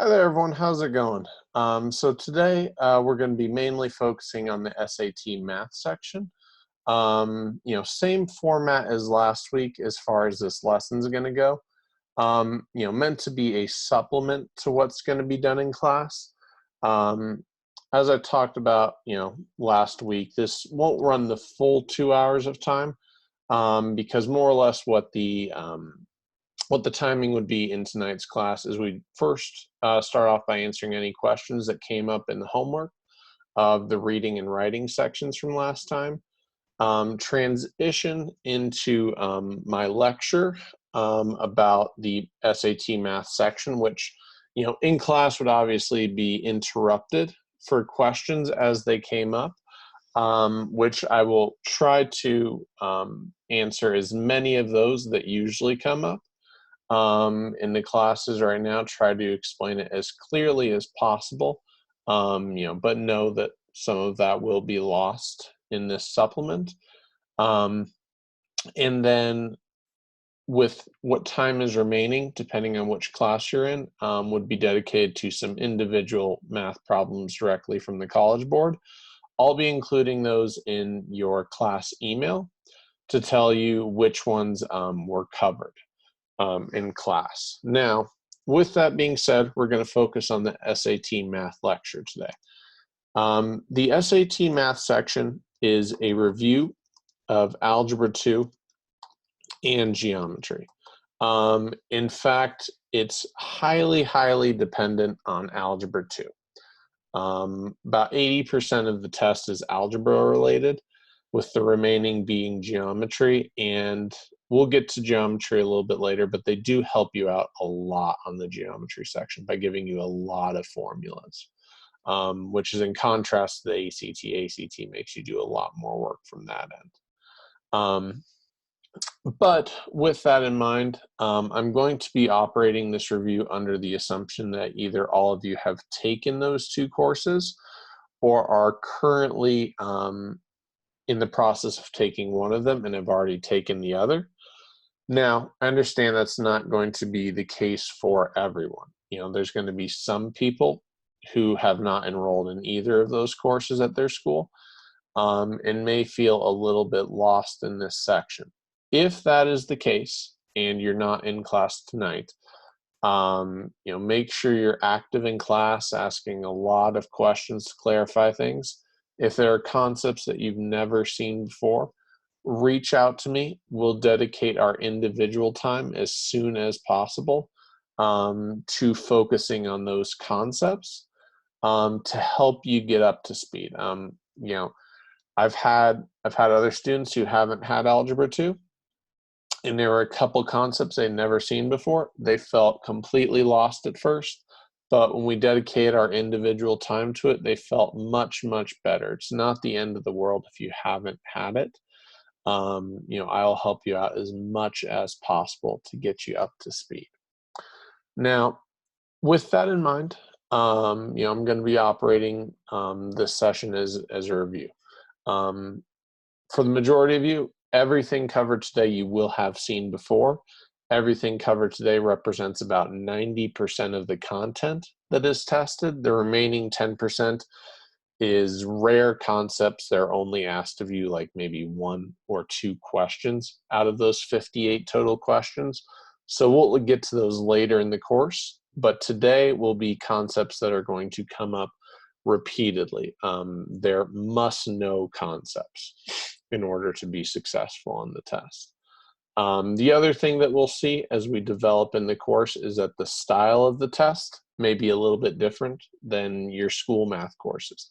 Hi there, everyone. How's it going? So today we're going to be mainly focusing on the SAT math section. Same format as last week as far as this lesson's going to go. Meant to be a supplement to what's going to be done in class. Um, as I talked about, last week, this won't run the full 2 hours of time because more or less what the timing would be in tonight's class is we first start off by answering any questions that came up in the homework of the reading and writing sections from last time. Transition into my lecture about the SAT math section, which, in class would obviously be interrupted for questions as they came up, which I will try to answer as many of those that usually come up in the classes right now. Try to explain it as clearly as possible, but know that some of that will be lost in this supplement. And then with what time is remaining, depending on which class you're in, would be dedicated to some individual math problems directly from the College Board. I'll be including those in your class email to tell you which ones were covered in class. Now, with that being said, we're going to focus on the SAT math lecture today. The SAT math section is a review of Algebra 2 and geometry. In fact, it's highly, highly dependent on Algebra 2. About 80% of the test is algebra related, with the remaining being geometry, and we'll get to geometry a little bit later, but they do help you out a lot on the geometry section by giving you a lot of formulas, which is in contrast to the ACT. ACT makes you do a lot more work from that end. But with that in mind, I'm going to be operating this review under the assumption that either all of you have taken those two courses or are currently in the process of taking one of them and have already taken the other. Now, I understand that's not going to be the case for everyone. There's going to be some people who have not enrolled in either of those courses at their school and may feel a little bit lost in this section. If that is the case and you're not in class tonight, make sure you're active in class, asking a lot of questions to clarify things. If there are concepts that you've never seen before, reach out to me. We'll dedicate our individual time as soon as possible to focusing on those concepts to help you get up to speed. I've had other students who haven't had Algebra 2, and there were a couple concepts they'd never seen before. They felt completely lost at first, but when we dedicated our individual time to it, they felt much, much better. It's not the end of the world if you haven't had it. I'll help you out as much as possible to get you up to speed. Now, with that in mind, I'm going to be operating this session as a review. For the majority of you, everything covered today you will have seen before. Everything covered today represents about 90% of the content that is tested. The remaining 10% is rare concepts. They're only asked of you like maybe 1 or 2 questions out of those 58 total questions. So we'll get to those later in the course, but today will be concepts that are going to come up repeatedly. They're must-know concepts in order to be successful on the test. The other thing that we'll see as we develop in the course is that the style of the test may be a little bit different than your school math courses.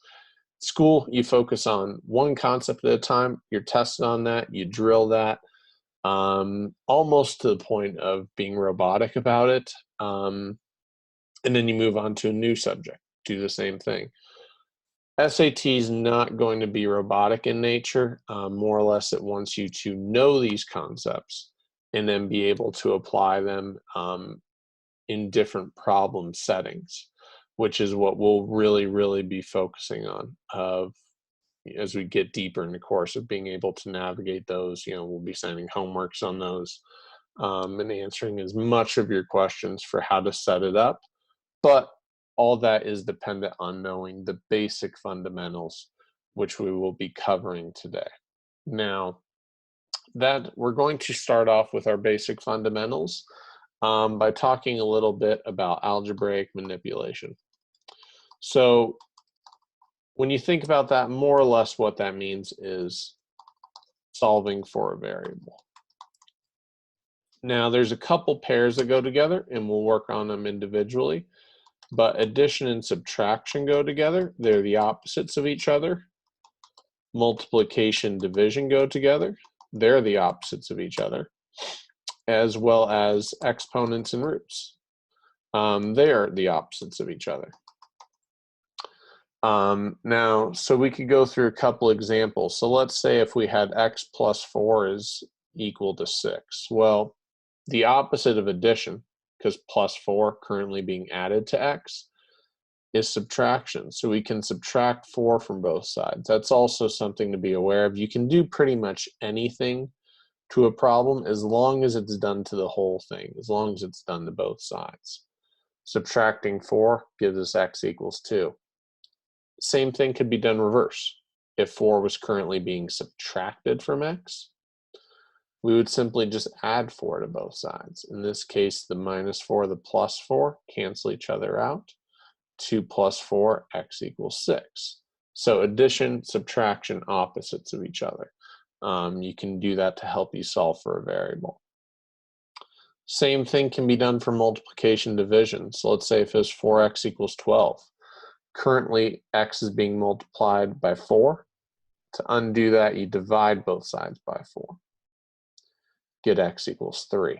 School, you focus on one concept at a time, you're tested on that, you drill that, almost to the point of being robotic about it, and then you move on to a new subject, do the same thing. SAT is not going to be robotic in nature. More or less, it wants you to know these concepts and then be able to apply them in different problem settings, which is what we'll really, really be focusing on as we get deeper in the course of being able to navigate those. We'll be sending homeworks on those and answering as much of your questions for how to set it up. But all that is dependent on knowing the basic fundamentals, which we will be covering today. Now, that we're going to start off with our basic fundamentals by talking a little bit about algebraic manipulation. So when you think about that, more or less what that means is solving for a variable. Now, there's a couple pairs that go together, and we'll work on them individually, but addition and subtraction go together. They're the opposites of each other. Multiplication, division go together. They're the opposites of each other, as well as exponents and roots. They are the opposites of each other. Now, so we could go through a couple examples. So let's say if we had x plus 4 is equal to 6. Well, the opposite of addition, because plus 4 currently being added to x, is subtraction. So we can subtract 4 from both sides. That's also something to be aware of. You can do pretty much anything to a problem as long as it's done to the whole thing, as long as it's done to both sides. Subtracting 4 gives us x equals 2. Same thing could be done reverse. If 4 was currently being subtracted from x, we would simply just add 4 to both sides. In this case, the minus 4, the plus 4 cancel each other out. 2 plus 4, x equals 6. So addition, subtraction, opposites of each other. You can do that to help you solve for a variable. Same thing can be done for multiplication, division. So let's say if it was 4x equals 12. Currently, x is being multiplied by 4. To undo that, you divide both sides by 4. Get x equals 3.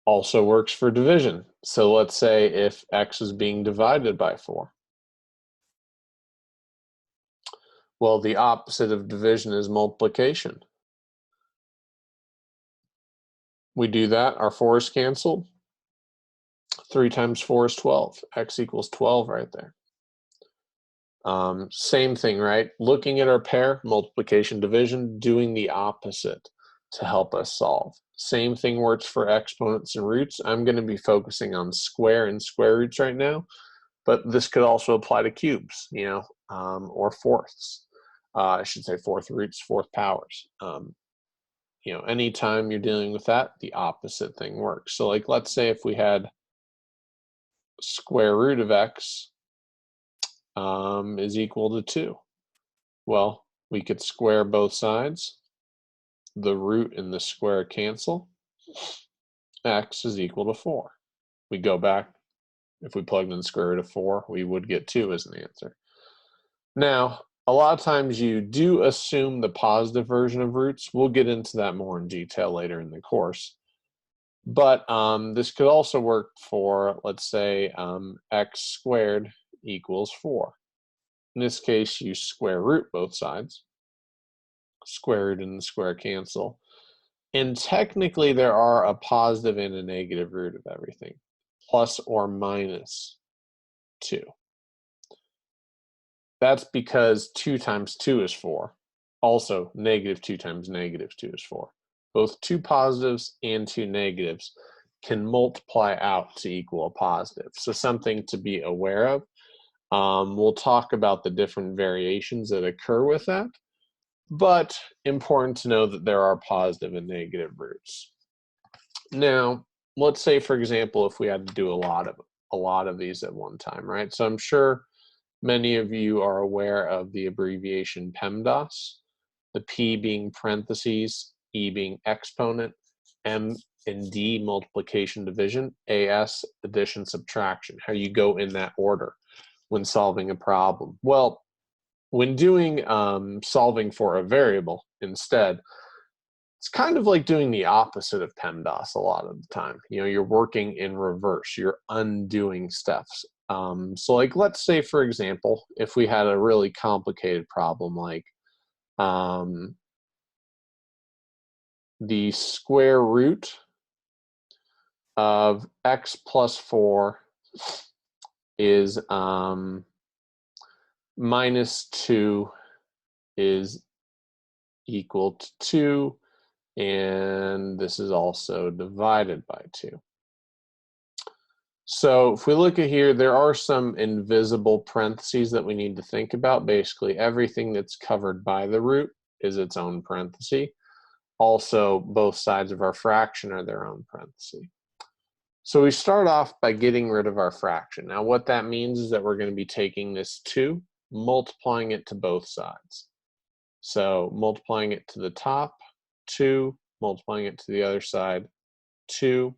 Also works for division. So let's say if x is being divided by 4. Well, the opposite of division is multiplication. We do that, our 4 is canceled. 3 times 4 is 12. X equals 12 right there. Same thing, right? Looking at our pair, multiplication, division, doing the opposite to help us solve. Same thing works for exponents and roots. I'm going to be focusing on square and square roots right now, but this could also apply to cubes, or fourths. I should say fourth roots, fourth powers. Anytime you're dealing with that, the opposite thing works. So like, let's say if we had square root of x is equal to 2. Well, we could square both sides. The root and the square cancel. X is equal to 4. We go back. If we plugged in the square root of 4, we would get 2 as an answer. Now, a lot of times you do assume the positive version of roots. We'll get into that more in detail later in the course. But this could also work for, let's say, x squared equals 4. In this case, you square root both sides. Square root and the square cancel. And technically, there are a positive and a negative root of everything, plus or minus 2. That's because 2 times 2 is 4. Also, negative 2 times negative 2 is 4. Both 2 positives and 2 negatives can multiply out to equal a positive. So something to be aware of. We'll talk about the different variations that occur with that, but important to know that there are positive and negative roots. Now, let's say, for example, if we had to do a lot of these at one time, right? So I'm sure many of you are aware of the abbreviation PEMDAS, the P being parentheses, E being exponent, M and D multiplication division, AS addition subtraction, how you go in that order when solving a problem. Well, when doing solving for a variable instead, it's kind of like doing the opposite of PEMDAS a lot of the time. You're working in reverse, you're undoing steps. So like, let's say, for example, if we had a really complicated problem like the square root of x plus 4 is minus 2 is equal to 2, and this is also divided by 2. So if we look at here, there are some invisible parentheses that we need to think about. Basically, everything that's covered by the root is its own parenthesis. Also, both sides of our fraction are their own parenthesis. So we start off by getting rid of our fraction. Now what that means is that we're going to be taking this 2, multiplying it to both sides. So multiplying it to the top, 2, multiplying it to the other side, 2.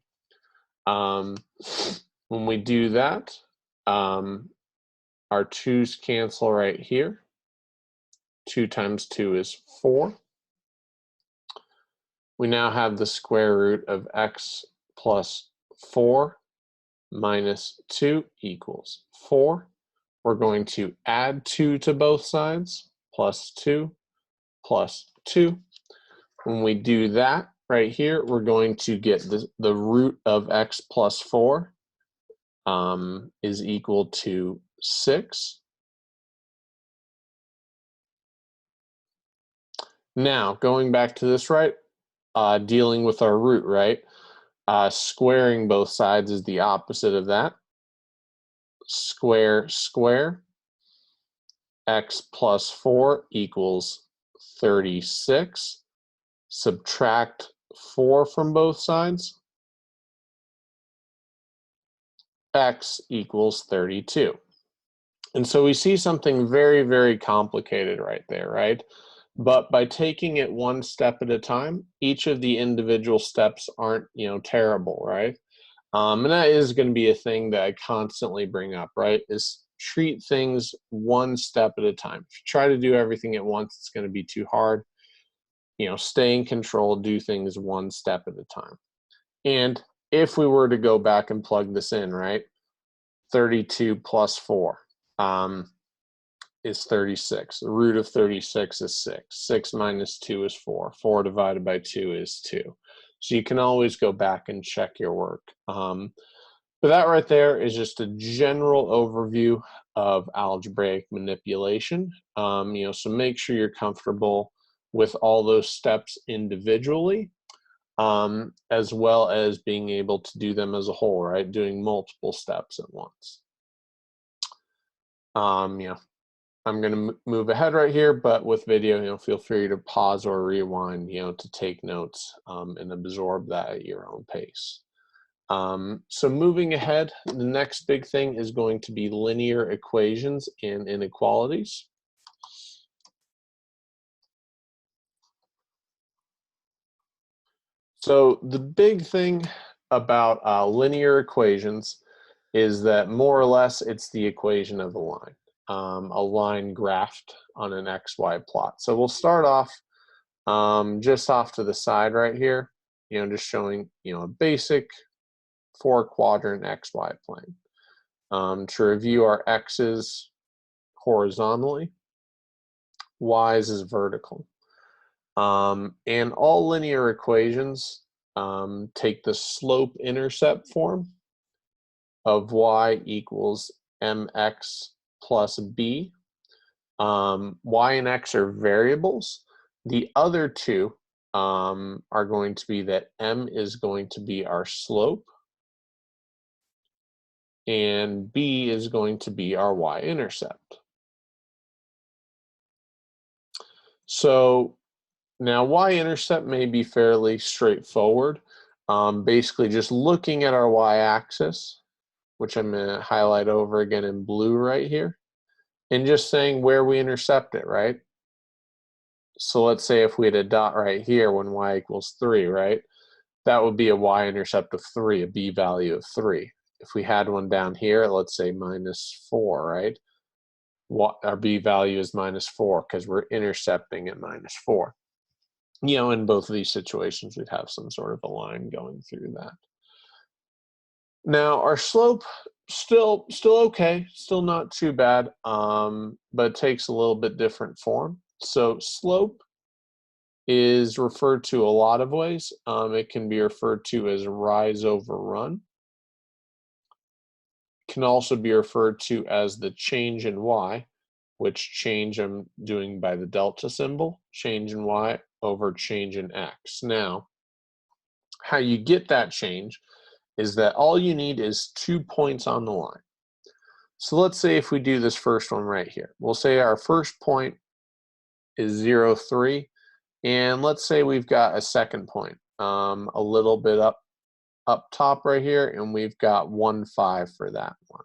When we do that, our 2's cancel right here. 2 times 2 is 4. We now have the square root of x plus 4 minus 2 equals 4. We're going to add 2 to both sides, plus 2, plus 2. When we do that right here, we're going to get the root of x plus 4 is equal to 6. Now, going back to this, right, dealing with our root, right, squaring both sides is the opposite of that. Square, square, x plus 4 equals 36. Subtract 4 from both sides. X equals 32. And so we see something very, very complicated right there, right? But by taking it one step at a time, each of the individual steps aren't, terrible, right? And that is going to be a thing that I constantly bring up, right? Is treat things one step at a time. If you try to do everything at once, it's going to be too hard. Stay in control, do things one step at a time. And if we were to go back and plug this in, right? 32 plus 4 is 36. The root of 36 is 6. 6 minus 2 is 4. 4 divided by 2 is 2. So you can always go back and check your work. But that right there is just a general overview of algebraic manipulation. So make sure you're comfortable with all those steps individually, as well as being able to do them as a whole, right? Doing multiple steps at once. I'm going to move ahead right here, but with video, feel free to pause or rewind, to take notes and absorb that at your own pace. So moving ahead, the next big thing is going to be linear equations and inequalities. So the big thing about linear equations is that more or less it's the equation of a line graphed on an XY plot. So we'll start off just off to the side right here, just showing, a basic 4-quadrant XY plane. To review, our X's horizontally, Y's is vertical. And all linear equations take the slope-intercept form of y equals mx plus b. Y and x are variables. The other two are going to be that m is going to be our slope and b is going to be our y-intercept. So now y-intercept may be fairly straightforward. Basically just looking at our y-axis, which I'm going to highlight over again in blue right here, and just saying where we intercept it, right? So let's say if we had a dot right here when y equals 3, right? That would be a y-intercept of 3, a b value of 3. If we had one down here, let's say minus 4, right? Our b value is minus 4 because we're intercepting at minus 4. In both of these situations, we'd have some sort of a line going through that. Now, our slope, still okay, still not too bad, but it takes a little bit different form. So slope is referred to a lot of ways. It can be referred to as rise over run. It can also be referred to as the change in y, which change I'm doing by the delta symbol, change in y over change in x. Now, how you get that change is that all you need is 2 points on the line. So let's say if we do this first one right here, we'll say our first point is 0, 3, and let's say we've got a second point a little bit up top right here, and we've got 1, 5 for that one.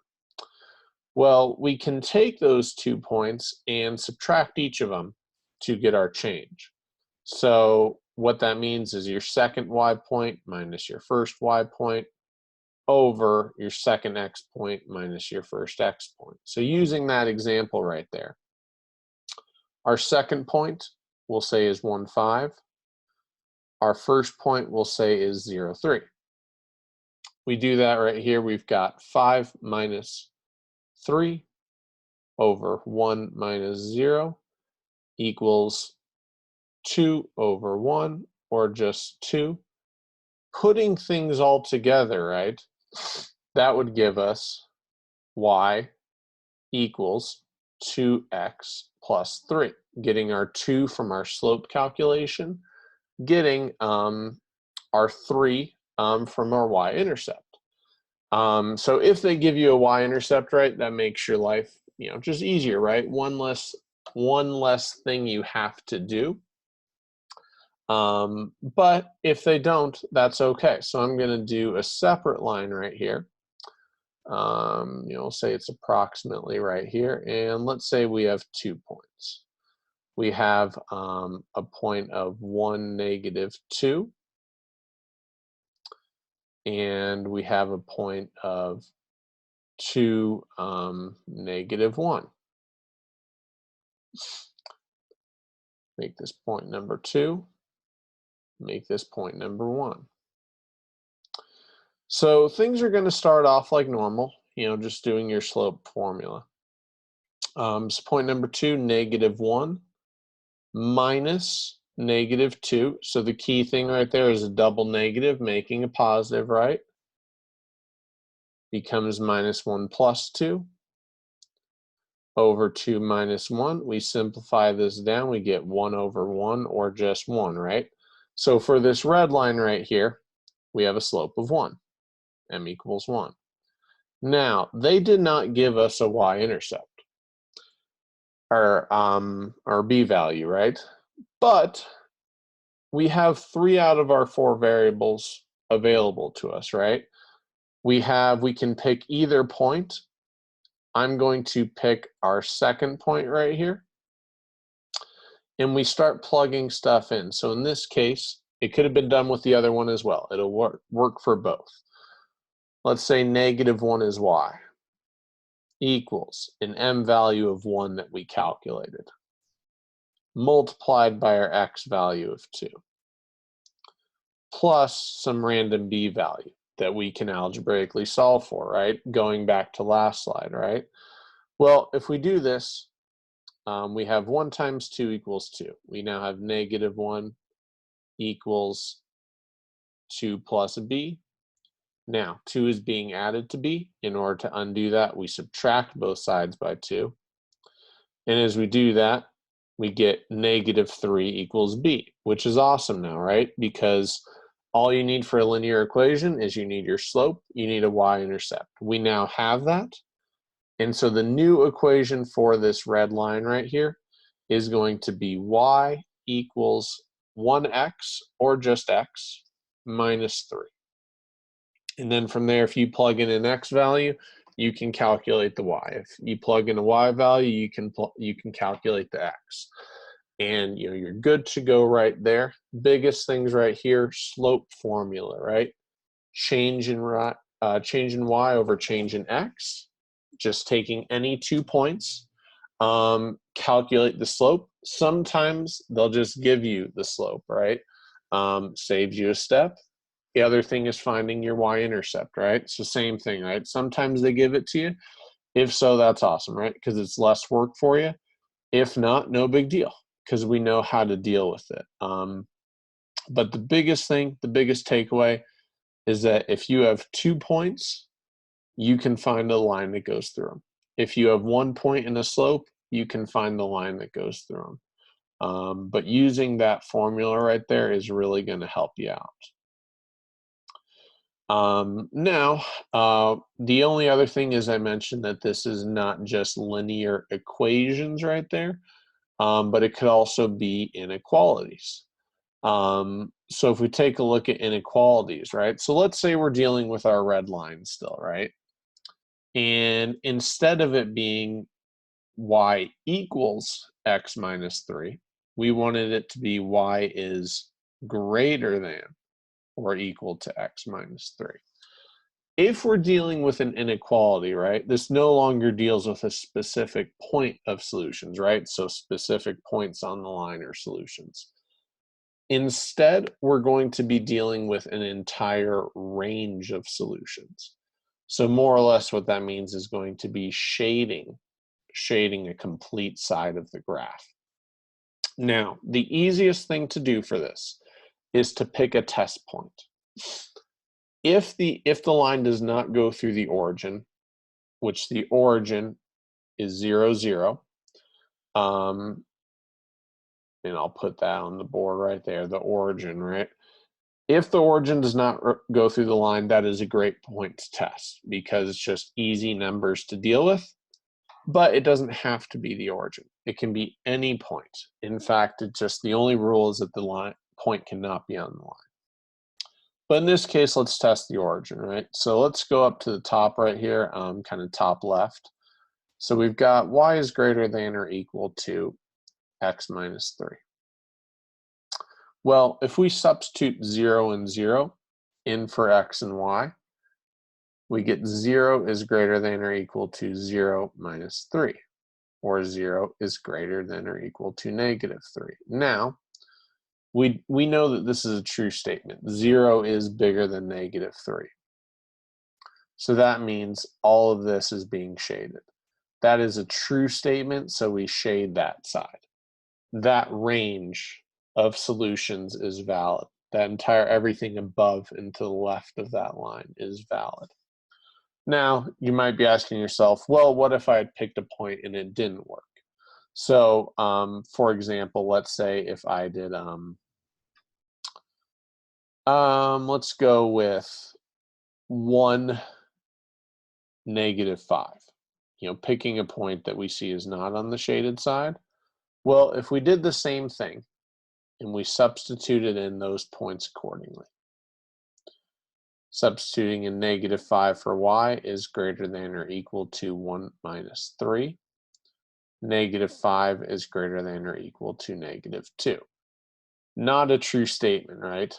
Well, we can take those 2 points and subtract each of them to get our change. So what that means is your second y point minus your first y point over your second x point minus your first x point. So using that example right there, our second point we'll say is 1, 5. Our first point we'll say is 0, 3. We do that right here, we've got 5 minus 3 over 1 minus 0 equals 2 over 1, or just 2. Putting things all together, right, that would give us y equals 2x plus 3, getting our 2 from our slope calculation, getting our 3 from our y-intercept. So if they give you a y-intercept, right, that makes your life, just easier, right? One less thing you have to do. But if they don't, that's okay. So I'm going to do a separate line right here. Say it's approximately right here, and let's say we have 2 points. We have a point of 1, negative 2, and we have a point of 2, negative 1. Make this point number 2, make this point number 1. So things are going to start off like normal, just doing your slope formula. So point number 2, negative 1 minus negative 2. So the key thing right there is a double negative, making a positive, right? Becomes minus 1 plus 2 over 2 minus 1. We simplify this down, we get 1 over 1, or just 1, right? So for this red line right here, we have a slope of 1, m equals 1. Now, they did not give us a y-intercept, or b value, right? But we have 3 out of our 4 variables available to us, right? We can pick either point. I'm going to pick our second point right here, and we start plugging stuff in. So in this case, it could have been done with the other one as well. It'll work for both. Let's say negative 1 is y equals an m value of 1 that we calculated, multiplied by our x value of 2, plus some random b value that we can algebraically solve for, right? Going back to last slide, right? Well, if we do this, we have 1 times 2 equals 2. We now have negative 1 equals 2 plus b. Now, 2 is being added to b. In order to undo that, we subtract both sides by 2. And as we do that, we get negative 3 equals b, which is awesome now, right? Because all you need for a linear equation is you need your slope, you need a y-intercept. We now have that. And so the new equation for this red line right here is going to be y equals 1x, or just x, minus 3. And then from there, if you plug in an x value, you can calculate the y. If you plug in a y value, you can calculate the x. And you're good to go right there. Biggest things right here, slope formula, right? Change in y over change in x. Just taking any 2 points, calculate the slope. Sometimes they'll just give you the slope, right? Saves you a step. The other thing is finding your y-intercept, right? It's the same thing, right? Sometimes they give it to you. If so, that's awesome, right? Because it's less work for you. If not, no big deal, because we know how to deal with it. But the biggest thing, the biggest takeaway is that if you have 2 points, you can find a line that goes through them. If you have 1 point in a slope, you can find the line that goes through them. But using that formula right there is really going to help you out. Now, the only other thing is I mentioned that this is not just linear equations right there, but it could also be inequalities. So if we take a look at inequalities, right? So let's say we're dealing with our red line still, right? And instead of it being y equals x minus 3, we wanted it to be y is greater than or equal to x minus 3. If we're dealing with an inequality, right, this no longer deals with a specific point of solutions, right? So specific points on the line are solutions. Instead, we're going to be dealing with an entire range of solutions. So more or less what that means is going to be shading a complete side of the graph. Now, the easiest thing to do for this is to pick a test point. If the line does not go through the origin, which the origin is 0, 0, and I'll put that on the board right there, the origin, right? If the origin does not go through the line, that is a great point to test because it's just easy numbers to deal with, but it doesn't have to be the origin. It can be any point. In fact, the only rule is that the point cannot be on the line. But in this case, let's test the origin, right? So let's go up to the top right here, kind of top left. So we've got y is greater than or equal to x minus 3. Well, if we substitute 0 and 0 in for x and y, we get 0 is greater than or equal to 0 minus 3, or 0 is greater than or equal to negative 3. Now, we know that this is a true statement. 0 is bigger than negative 3. So that means all of this is being shaded. That is a true statement, so we shade that side. That range of solutions is valid. That entire everything above and to the left of that line is valid. Now, you might be asking yourself, well, what if I had picked a point and it didn't work? So, for example, let's say if I did, let's go with 1, negative 5. Picking a point that we see is not on the shaded side. Well, if we did the same thing and we substituted in those points accordingly, substituting in negative 5 for y is greater than or equal to 1 minus 3. Negative 5 is greater than or equal to negative 2. Not a true statement, right?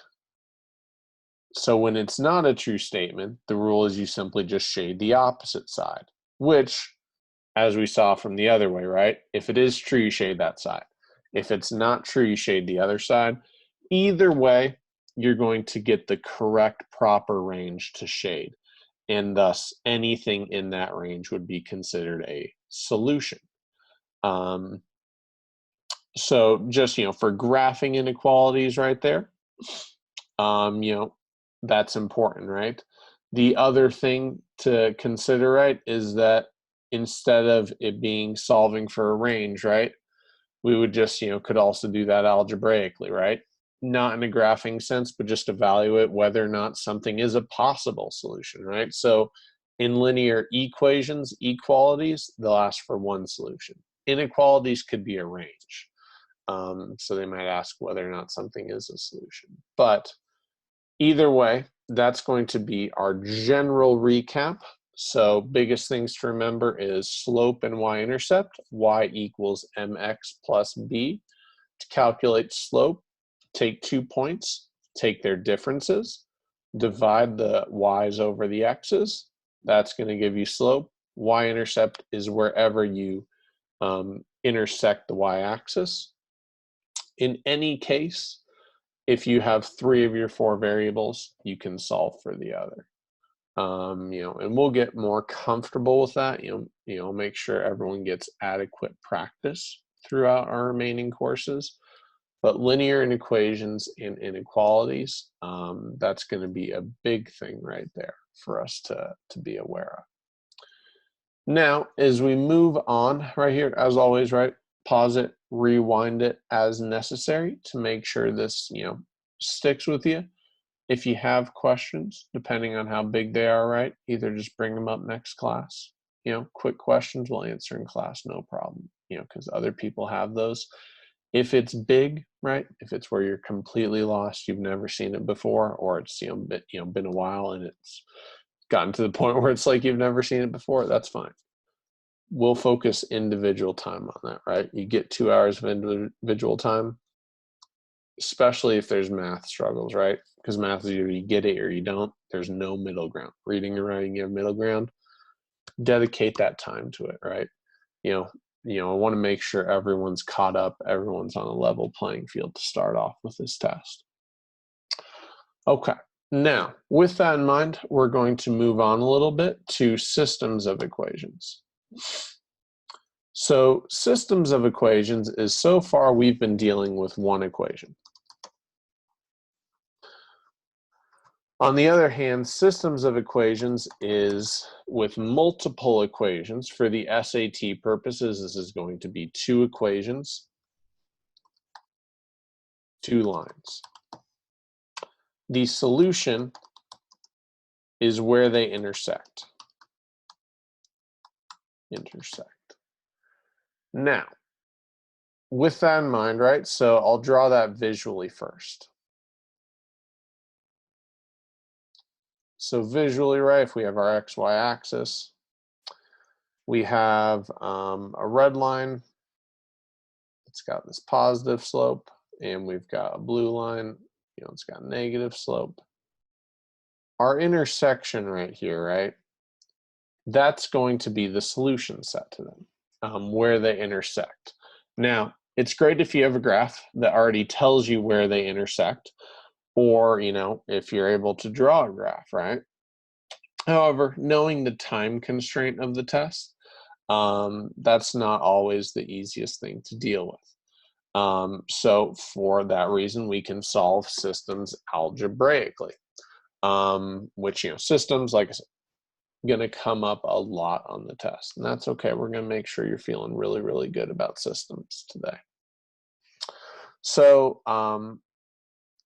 So when it's not a true statement, the rule is you simply just shade the opposite side, which, as we saw from the other way, right? If it is true, you shade that side. If it's not true, you shade the other side. Either way, you're going to get the correct proper range to shade, and thus anything in that range would be considered a solution. So just, for graphing inequalities right there, that's important, right? The other thing to consider, right, is that instead of it being solving for a range, right, we would just, could also do that algebraically, right? Not in a graphing sense, but just evaluate whether or not something is a possible solution, right? So in linear equations, equalities, they'll ask for one solution. Inequalities could be a range. So they might ask whether or not something is a solution. But either way, that's going to be our general recap. So biggest things to remember is slope and y-intercept. Y equals mx plus b. To calculate slope, take 2 points, take their differences, divide the y's over the x's. That's going to give you slope. Y-intercept is wherever you intersect the y-axis. In any case, if you have 3 of your 4 variables, you can solve for the other. And we'll get more comfortable with that. Make sure everyone gets adequate practice throughout our remaining courses. But linear equations and inequalities, that's going to be a big thing right there for us to be aware of. Now, as we move on right here, as always, right, pause it, rewind it as necessary to make sure this, sticks with you. If you have questions, depending on how big they are, right, either just bring them up next class. Quick questions we'll answer in class, no problem, because other people have those. If it's big, right, if it's where you're completely lost, you've never seen it before, or it's been a while and it's gotten to the point where it's like you've never seen it before, that's fine. We'll focus individual time on that, right? You get 2 hours of individual time, especially if there's math struggles, right? Because math is either you get it or you don't. There's no middle ground. Reading and writing, you have middle ground. Dedicate that time to it, right? I want to make sure everyone's caught up, everyone's on a level playing field to start off with this test. Okay, now with that in mind, we're going to move on a little bit to systems of equations. So systems of equations is, so far we've been dealing with one equation. On the other hand, systems of equations is with multiple equations. For the SAT purposes, this is going to be 2 equations, 2 lines. The solution is where they intersect. Now, with that in mind, right, so I'll draw that visually first. So visually, right, if we have our XY axis, we have a red line. It's got this positive slope, and we've got a blue line, it's got negative slope. Our intersection right here, right, that's going to be the solution set to them, where they intersect. Now, it's great if you have a graph that already tells you where they intersect, or, if you're able to draw a graph, right? However, knowing the time constraint of the test, that's not always the easiest thing to deal with. So for that reason, we can solve systems algebraically, which, systems, like I said, going to come up a lot on the test, and that's okay. We're going to make sure you're feeling really, really good about systems today. So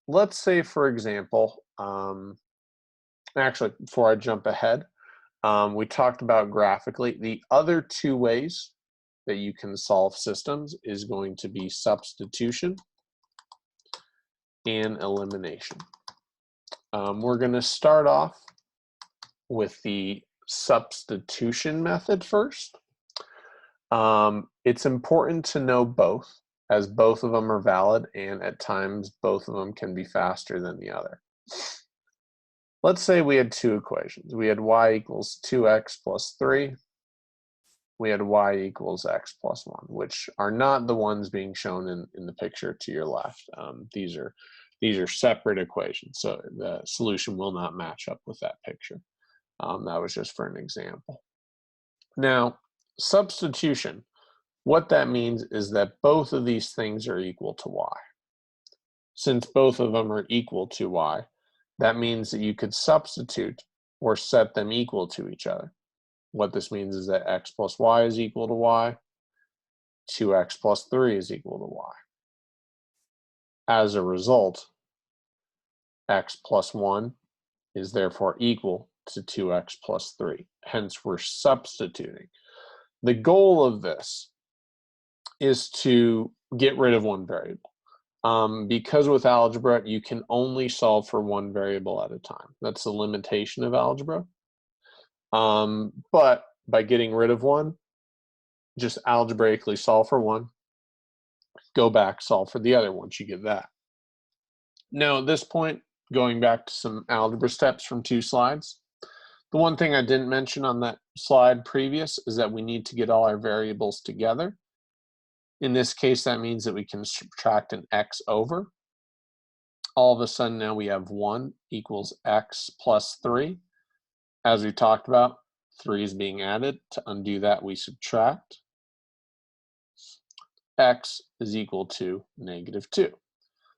let's say, for example, actually, before I jump ahead, we talked about graphically. The other 2 ways that you can solve systems is going to be substitution and elimination. We're going to start off with the substitution method first. It's important to know both, as both of them are valid, and at times both of them can be faster than the other. Let's say we had 2 equations. We had y equals 2x plus 3. We had y equals x plus 1, which are not the ones being shown in the picture to your left. These are separate equations, so the solution will not match up with that picture. That was just for an example. Now, substitution, what that means is that both of these things are equal to y. Since both of them are equal to y, that means that you could substitute or set them equal to each other. What this means is that x plus y is equal to y, 2x plus 3 is equal to y. As a result, x plus 1 is therefore equal to 2x plus 3. Hence, we're substituting. The goal of this is to get rid of one variable. Because with algebra, you can only solve for one variable at a time. That's the limitation of algebra. But by getting rid of one, just algebraically solve for one, go back, solve for the other once you get that. Now, at this point, going back to some algebra steps from 2 slides, the one thing I didn't mention on that slide previous is that we need to get all our variables together. In this case, that means that we can subtract an x over. All of a sudden now we have 1 equals x plus 3. As we talked about, 3 is being added. To undo that, we subtract. X is equal to negative 2.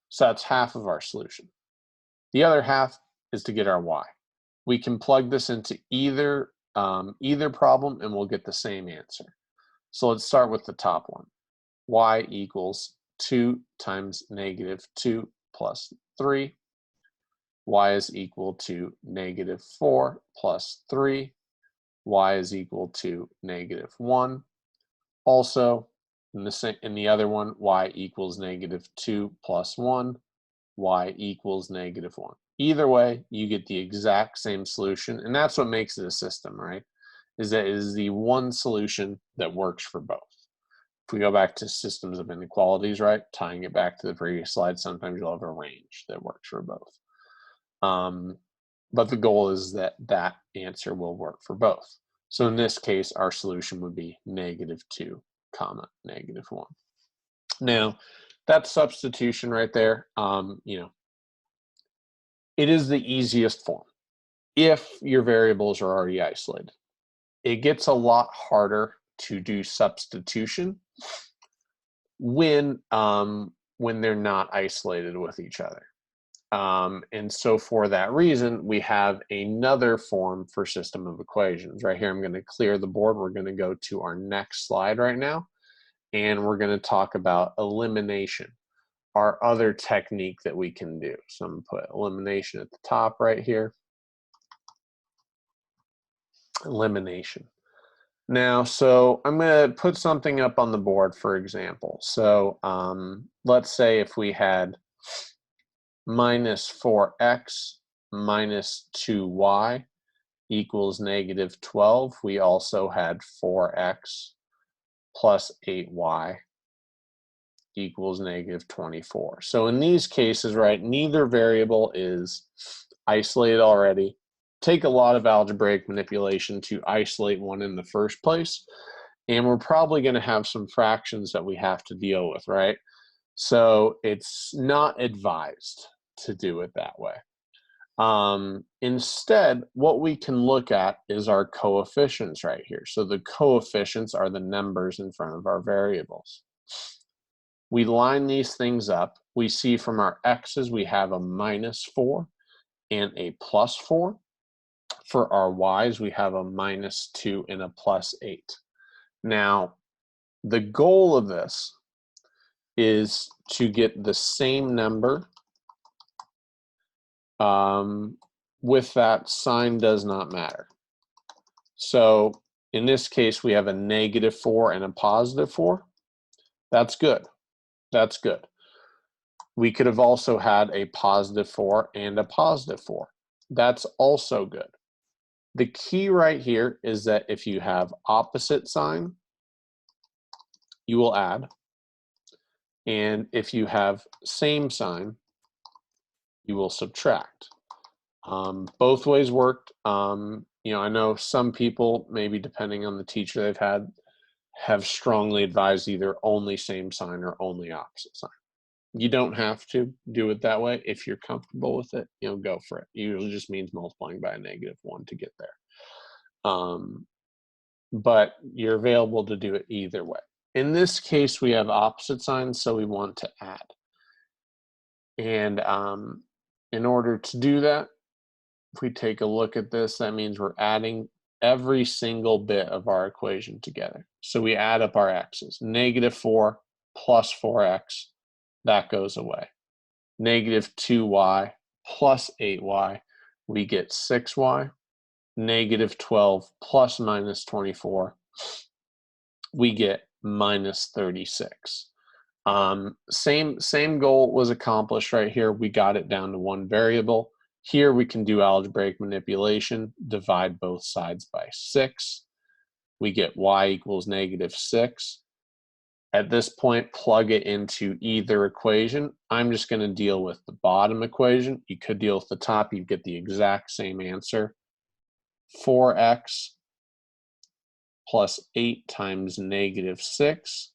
So that's half of our solution. The other half is to get our y. We can plug this into either problem and we'll get the same answer. So let's start with the top one. Y equals 2 times negative 2 plus 3. y is equal to -4 plus 3, y is equal to -1. Also, in the other one, y equals -2 plus 1, y equals -1. Either way, you get the exact same solution, and that's what makes it a system, right? Is that it is the one solution that works for both. If we go back to systems of inequalities, right, tying it back to the previous slide, sometimes you'll have a range that works for both. But the goal is that that answer will work for both. So in this case, our solution would be -2, -1. Now, that substitution right there, it is the easiest form if your variables are already isolated. It gets a lot harder to do substitution when they're not isolated with each other. And so for that reason, we have another form for system of equations. Right here, I'm going to clear the board. We're going to go to our next slide right now, and we're going to talk about elimination, our other technique that we can do. So I'm going to put elimination at the top right here. Elimination. Now, so I'm going to put something up on the board, for example. So let's say if we had -4x minus 2y equals -12, we also had 4x plus 8y equals -24. So in these cases, right, neither variable is isolated already. Take a lot of algebraic manipulation to isolate one in the first place, and we're probably going to have some fractions that we have to deal with, right? So it's not advised to do it that way. Instead, what we can look at is our coefficients right here. So the coefficients are the numbers in front of our variables. We line these things up. We see from our x's we have a -4 and a +4. For our y's, we have a -2 and a +8. Now, the goal of this is to get the same number with that sign does not matter. So in this case, we have a -4 and a +4. That's good. That's good. We could have also had a +4 and a +4. That's also good. The key right here is that if you have opposite sign, you will add. And if you have same sign, you will subtract. Both ways worked. I know some people, maybe depending on the teacher they've had, have strongly advised either only same sign or only opposite sign. You don't have to do it that way. If you're comfortable with it, go for it. It usually just means multiplying by a -1 to get there. But you're available to do it either way. In this case, we have opposite signs, so we want to add. And in order to do that, if we take a look at this, that means we're adding every single bit of our equation together. So we add up our x's. -4 plus 4x, that goes away. -2y plus 8y, we get 6y. -12 plus -24, we get -36. Same goal was accomplished right here. We got it down to one variable. Here we can do algebraic manipulation, divide both sides by 6. We get y equals -6. At this point, plug it into either equation. I'm just going to deal with the bottom equation. You could deal with the top. You get the exact same answer. 4x plus 8 times -6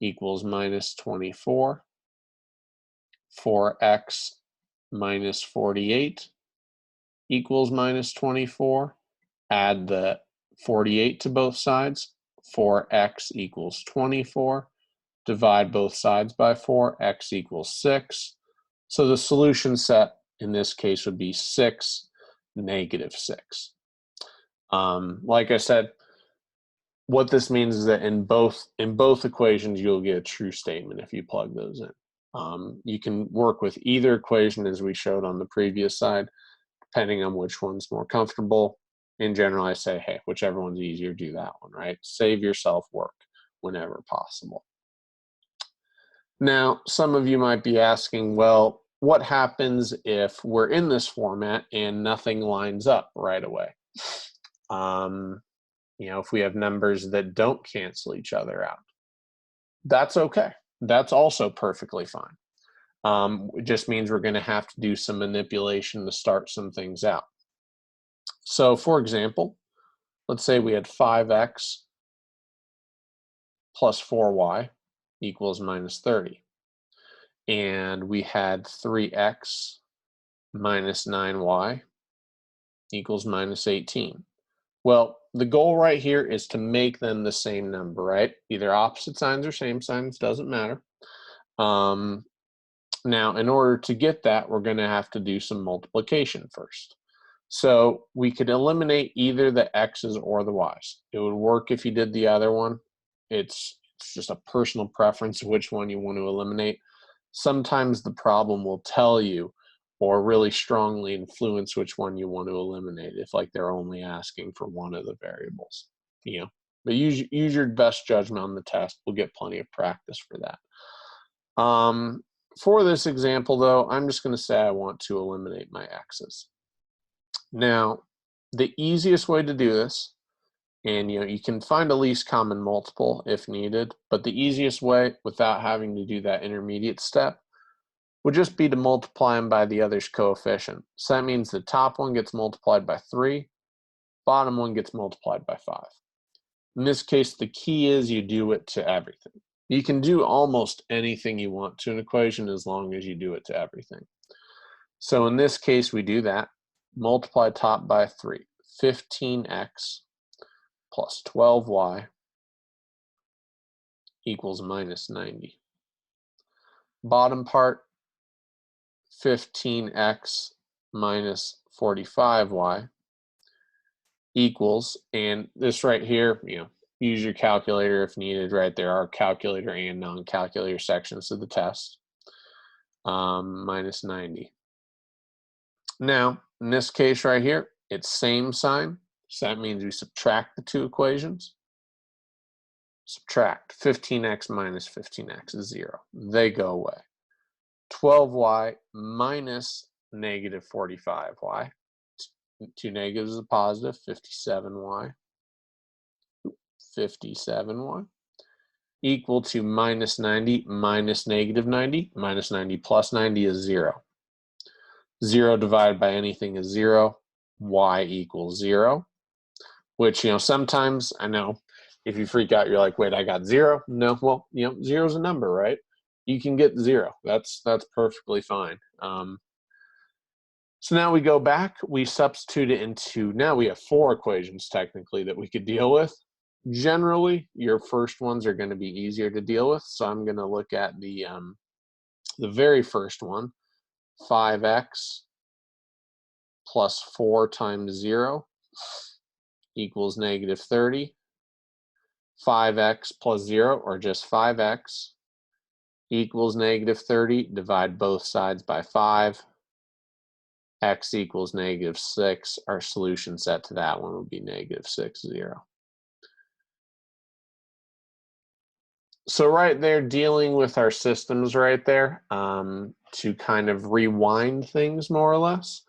equals -24. 4x minus 48 equals -24. Add the 48 to both sides. 4x equals 24. Divide both sides by 4. X equals 6. So the solution set in this case would be 6, -6. Like I said, what this means is that in both equations, you'll get a true statement if you plug those in. You can work with either equation as we showed on the previous side, depending on which one's more comfortable. In general, I say, hey, whichever one's easier, do that one, right? Save yourself work whenever possible. Now, some of you might be asking, well, what happens if we're in this format and nothing lines up right away? If we have numbers that don't cancel each other out, that's okay. That's also perfectly fine. It just means we're going to have to do some manipulation to start some things out. So, for example, let's say we had 5x plus 4y equals minus 30. And we had 3x minus 9y equals minus 18. Well, the goal right here is to make them the same number, right? Either opposite signs or same signs, doesn't matter. Now, in order to get that, we're going to have to do some multiplication first. So we could eliminate either the x's or the y's. It would work if you did the other one. It's just a personal preference of which one you want to eliminate. Sometimes the problem will tell you or really strongly influence which one you want to eliminate if like they're only asking for one of the variables. But use your best judgment on the test. We'll get plenty of practice for that. For this example though, I'm just going to say I want to eliminate my x's. Now, the easiest way to do this, and you can find a least common multiple if needed, but the easiest way without having to do that intermediate step would just be to multiply them by the other's coefficient. So that means the top one gets multiplied by 3, bottom one gets multiplied by 5. In this case, the key is you do it to everything. You can do almost anything you want to an equation as long as you do it to everything. So in this case, we do that. Multiply top by 3. 15x plus 12y equals minus 90. Bottom part, 15x minus 45y equals, and this right here, use your calculator if needed, right? There are calculator and non-calculator sections of the test. Minus 90. Now, in this case right here, it's same sign. So that means we subtract the two equations. Subtract 15x minus 15x is 0. They go away. 12y minus negative 45y. Two negatives is a positive, 57y. 57y equal to minus 90 minus negative 90. Minus 90 plus 90 is 0. 0 divided by anything is 0. Y equals 0. Which, sometimes, I know, if you freak out, you're like, wait, I got 0? No, well, 0 is a number, right? You can get 0. That's perfectly fine. So now we go back, we substitute it into, now we have 4 equations technically that we could deal with. Generally, your first ones are going to be easier to deal with. So I'm going to look at the very first one, 5x plus 4 times 0 equals negative 30. 5x plus 0, or just 5x, equals negative 30. Divide both sides by 5. X equals negative 6. Our solution set to that one would be negative 6, 0. So right there, dealing with our systems right there, to kind of rewind things more or less,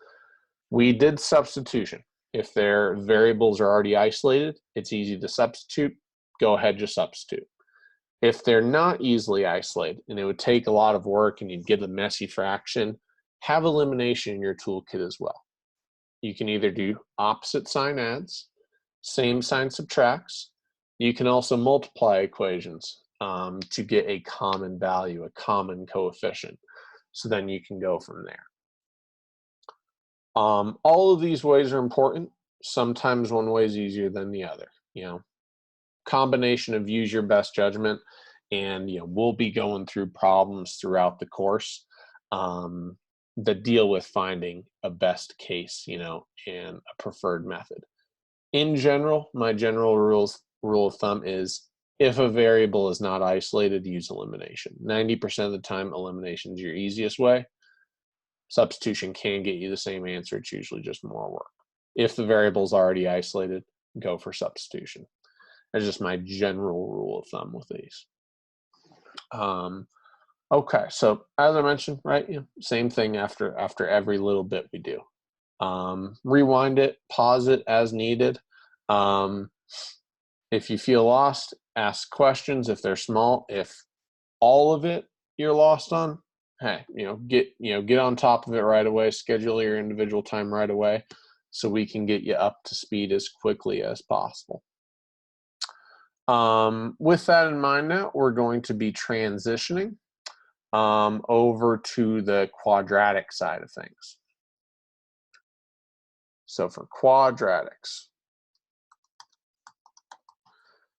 we did substitution. If their variables are already isolated, it's easy to substitute. Go ahead, just substitute. If they're not easily isolated and it would take a lot of work and you'd get a messy fraction, have elimination in your toolkit as well. You can either do opposite sign adds, same sign subtracts. You can also multiply equations to get a common value, a common coefficient. So then you can go from there. All of these ways are important. Sometimes one way is easier than the other. Combination of use your best judgment, and we'll be going through problems throughout the course that deal with finding a best case, and a preferred method. In general, my general rule of thumb is If a variable is not isolated, use elimination. 90% of the time, elimination is your easiest way. Substitution can get you the same answer. It's usually just more work. If the variable is already isolated, go for substitution. That's just my general rule of thumb with these. Okay, so as I mentioned, right, same thing after every little bit we do. Rewind it, pause it as needed. If you feel lost, ask questions if they're small. If all of it you're lost on, hey, get on top of it right away. Schedule your individual time right away so we can get you up to speed as quickly as possible. With that in mind now, we're going to be transitioning over to the quadratic side of things. So for quadratics,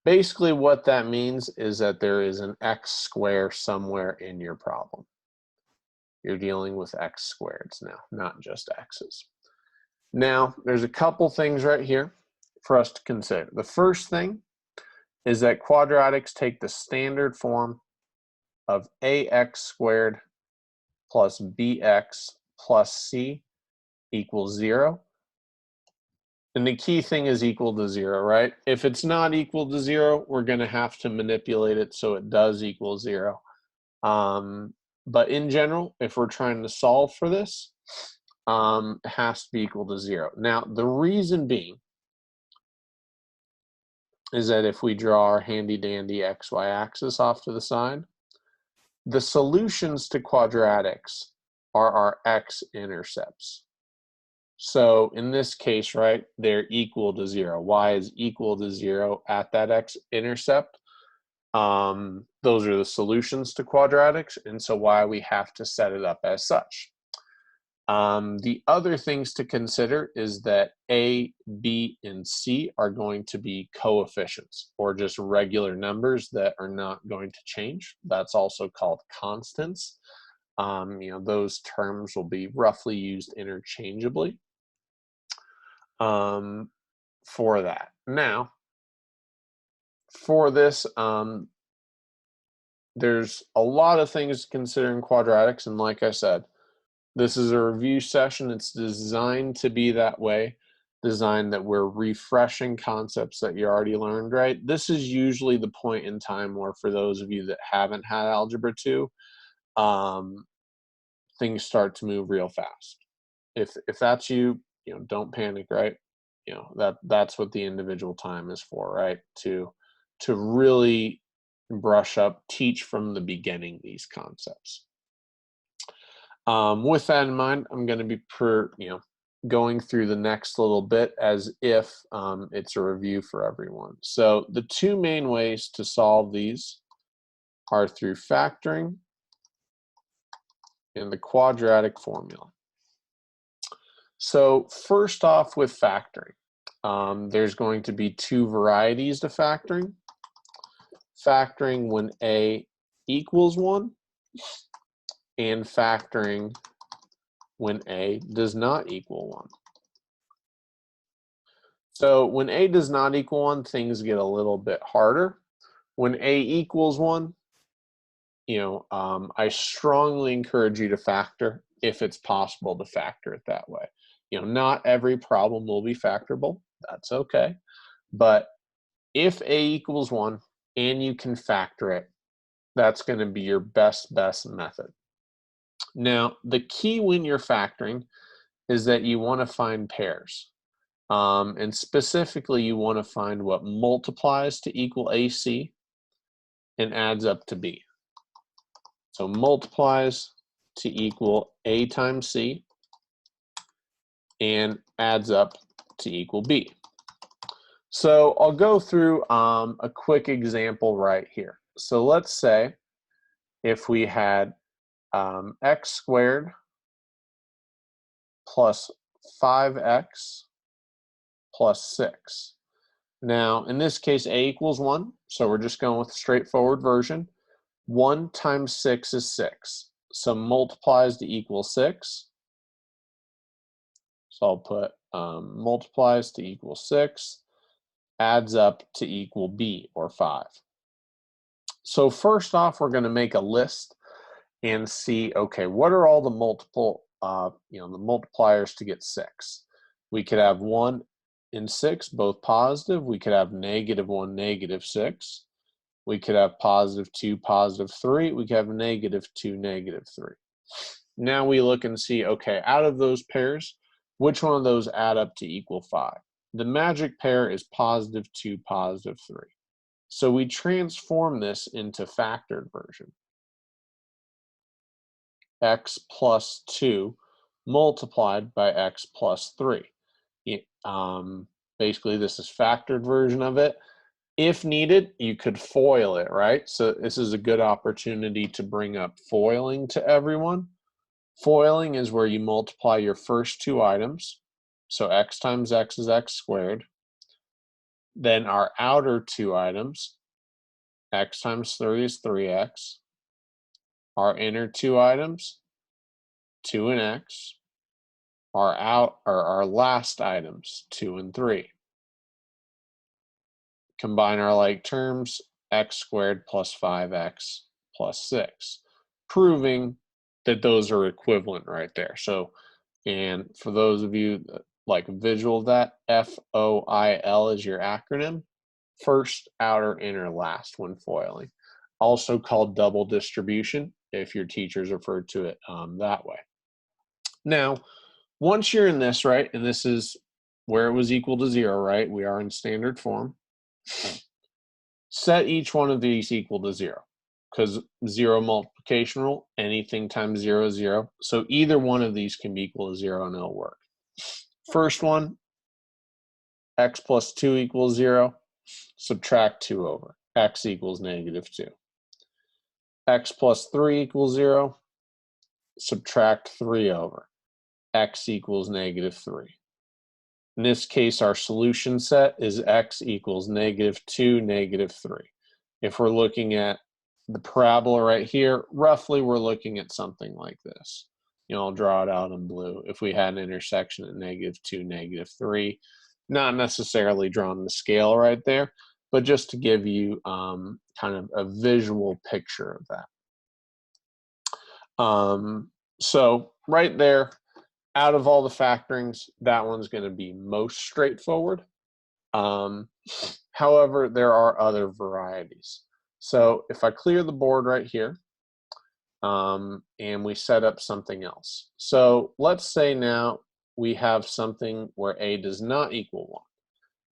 basically what that means is that there is an x square somewhere in your problem. You're dealing with x squareds now, not just x's. Now, there's a couple things right here for us to consider. The first thing is that quadratics take the standard form of ax squared plus bx plus c equals 0. And the key thing is equal to 0, right? If it's not equal to 0, we're going to have to manipulate it so it does equal 0. But in general, if we're trying to solve for this, it has to be equal to 0. Now, the reason being is that if we draw our handy-dandy xy axis off to the side, the solutions to quadratics are our x-intercepts. So in this case, right, they're equal to 0. Y is equal to 0 at that x-intercept. Those are the solutions to quadratics, and so why we have to set it up as such. The other things to consider is that A, B, and C are going to be coefficients, or just regular numbers that are not going to change. That's also called constants. Those terms will be roughly used interchangeably for that. Now, for this, there's a lot of things to consider in quadratics, and like I said, this is a review session. It's designed to be that way, designed that we're refreshing concepts that you already learned, right? This is usually the point in time where, for those of you that haven't had Algebra 2, things start to move real fast. If that's you, don't panic, right? That's what the individual time is for, right? To really brush up, teach from the beginning these concepts. With that in mind, I'm going to be going through the next little bit as if it's a review for everyone. So the two main ways to solve these are through factoring and the quadratic formula. So first off, with factoring, there's going to be two varieties to factoring. Factoring when A equals 1 and factoring when A does not equal 1. So when A does not equal 1, things get a little bit harder. When A equals 1, I strongly encourage you to factor if it's possible to factor it that way. Not every problem will be factorable. That's okay. But if A equals 1 and you can factor it, that's going to be your best method. Now, the key when you're factoring is that you want to find pairs. And specifically, you want to find what multiplies to equal AC and adds up to B. So multiplies to equal A times C and adds up to equal B. So I'll go through a quick example right here. So let's say if we had x squared plus 5x plus 6. Now, in this case, A equals 1, so we're just going with a straightforward version. 1 times 6 is 6, so multiplies to equal 6. So I'll put multiplies to equal 6, adds up to equal B, or 5. So first off, we're going to make a list and see, okay, what are all the the multipliers to get 6? We could have 1 and 6, both positive. We could have -1, -6. We could have +2, +3. We could have -2, -3. Now we look and see, okay, out of those pairs, which one of those add up to equal 5? The magic pair is +2, +3. So we transform this into factored version. X plus 2 multiplied by x plus 3. Basically, this is factored version of it. If needed, you could FOIL it, right? So this is a good opportunity to bring up FOILing to everyone. FOILing is where you multiply your first two items. So x times x is x squared. Then our outer two items, x times 3 is 3x. Our inner two items, 2 and x. Our last items, 2 and 3. Combine our like terms, x squared plus 5x plus 6, proving that those are equivalent right there. So, and for those of you that like a visual of that, FOIL is your acronym, first, outer, inner, last when foiling. Also called double distribution if your teachers referred to it that way. Now, once you're in this, right, and this is where it was equal to 0, right? We are in standard form. Set each one of these equal to 0, because 0 multiplication rule, anything times 0 is 0. So either one of these can be equal to 0 and it'll work. First one, x plus 2 equals 0. Subtract 2 over. X equals -2. X plus 3 equals 0. Subtract 3 over. X equals -3. In this case, our solution set is x equals -2, -3. If we're looking at the parabola right here, roughly we're looking at something like this. I'll draw it out in blue. If we had an intersection at -2, -3, not necessarily drawing the scale right there, but just to give you kind of a visual picture of that. So right there, out of all the factorings, that one's going to be most straightforward. However, there are other varieties. So if I clear the board right here, and we set up something else. So let's say now we have something where a does not equal 1.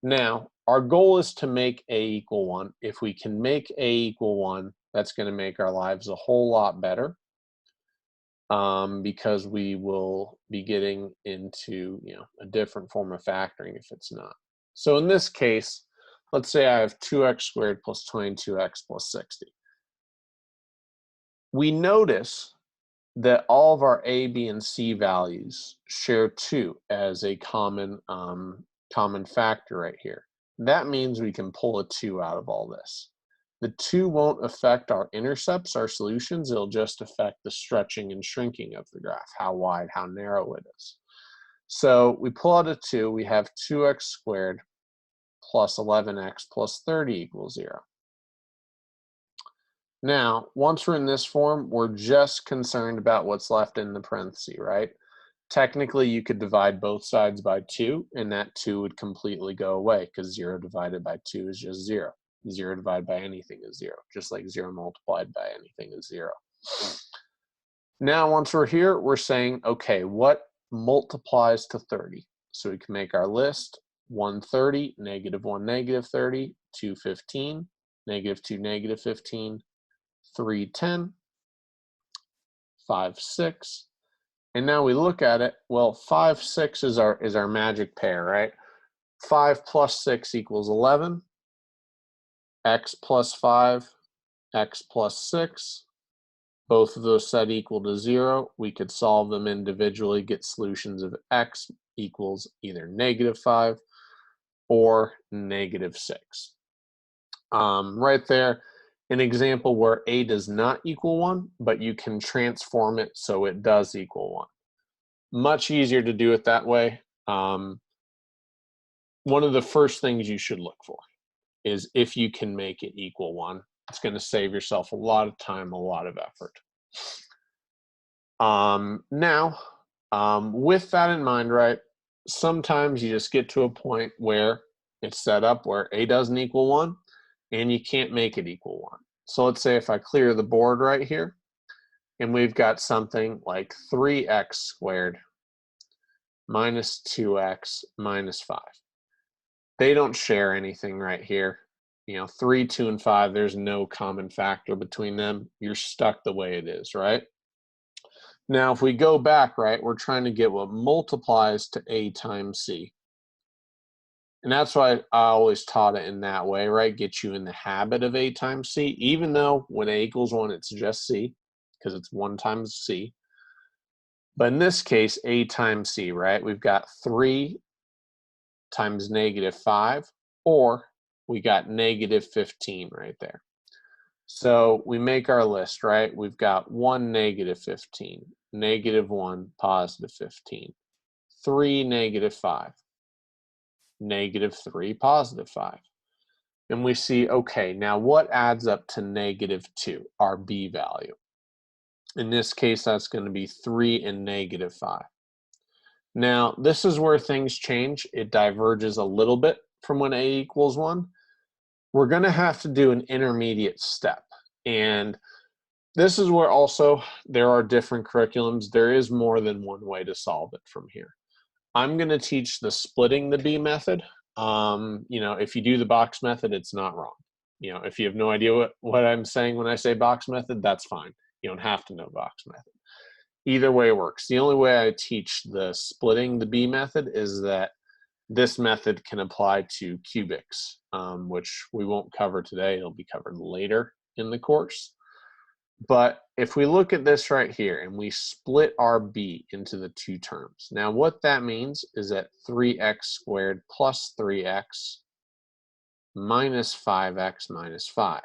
Now, our goal is to make a equal 1. If we can make a equal 1, that's going to make our lives a whole lot better. Because we will be getting into a different form of factoring if it's not. So in this case, let's say I have 2x squared plus 22x plus 60. We notice that all of our a, b, and c values share 2 as a common factor right here. That means we can pull a 2 out of all this. The 2 won't affect our intercepts, our solutions. It'll just affect the stretching and shrinking of the graph, how wide, how narrow it is. So we pull out a 2. We have 2x squared plus 11x plus 30 equals 0. Now, once we're in this form, we're just concerned about what's left in the parentheses, right? Technically, you could divide both sides by 2, and that 2 would completely go away because 0 divided by 2 is just 0. 0 divided by anything is 0, just like 0 multiplied by anything is 0. Now, once we're here, we're saying, okay, what multiplies to 30? So we can make our list: 130, -1, -30, 215, -2, -15, 310, 5, 6. And now we look at it, well, 5, 6 is our magic pair, right? 5 plus 6 equals 11. X plus 5, x plus 6. Both of those set equal to 0. We could solve them individually, get solutions of x equals either -5 or -6. Right there, an example where a does not equal 1, but you can transform it so it does equal 1. Much easier to do it that way. One of the first things you should look for is if you can make it equal 1. It's going to save yourself a lot of time, a lot of effort. With that in mind, right, sometimes you just get to a point where it's set up where a doesn't equal 1, and you can't make it equal 1. So let's say if I clear the board right here, and we've got something like 3x squared minus 2x minus 5. They don't share anything right here. 3, 2, and 5, there's no common factor between them. You're stuck the way it is, right? Now, if we go back, right, we're trying to get what multiplies to a times c. And that's why I always taught it in that way, right? Get you in the habit of a times c, even though when a equals 1, it's just c, because it's 1 times c. But in this case, a times c, right? We've got 3 times negative 5, or we got negative 15 right there. So we make our list, right? We've got 1, negative 15, negative 1, positive 15, 3, negative 5, negative 3, positive 5. And we see, okay, now what adds up to negative 2, our b value? In this case, that's going to be 3 and negative 5. Now, this is where things change. It diverges a little bit from when a equals 1. We're going to have to do an intermediate step. And this is where also there are different curriculums. There is more than one way to solve it from here. I'm going to teach the splitting the b method. If you do the box method, it's not wrong. If you have no idea what I'm saying when I say box method, that's fine. You don't have to know box method. Either way works. The only way I teach the splitting the b method is that this method can apply to cubics, which we won't cover today. It'll be covered later in the course. But if we look at this right here and we split our b into the two terms, now what that means is that 3x squared plus 3x minus 5x minus 5.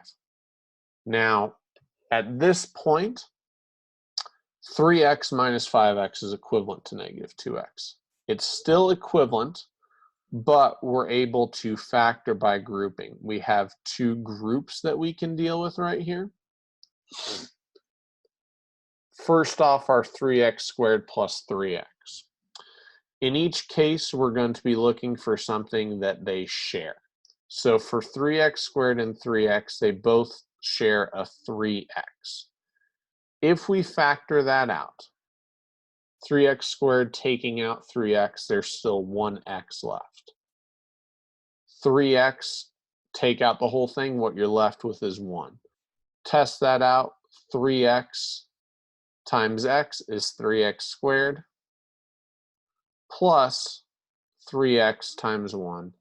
Now, at this point, 3x minus 5x is equivalent to negative 2x. It's still equivalent, but we're able to factor by grouping. We have two groups that we can deal with right here. First off, our 3x squared plus 3x. In each case, we're going to be looking for something that they share. So for 3x squared and 3x, they both share a 3x. If we factor that out, 3x squared taking out 3x, there's still 1x left. 3x, take out the whole thing, what you're left with is 1. Test that out, 3x times x is 3x squared plus 3x times 1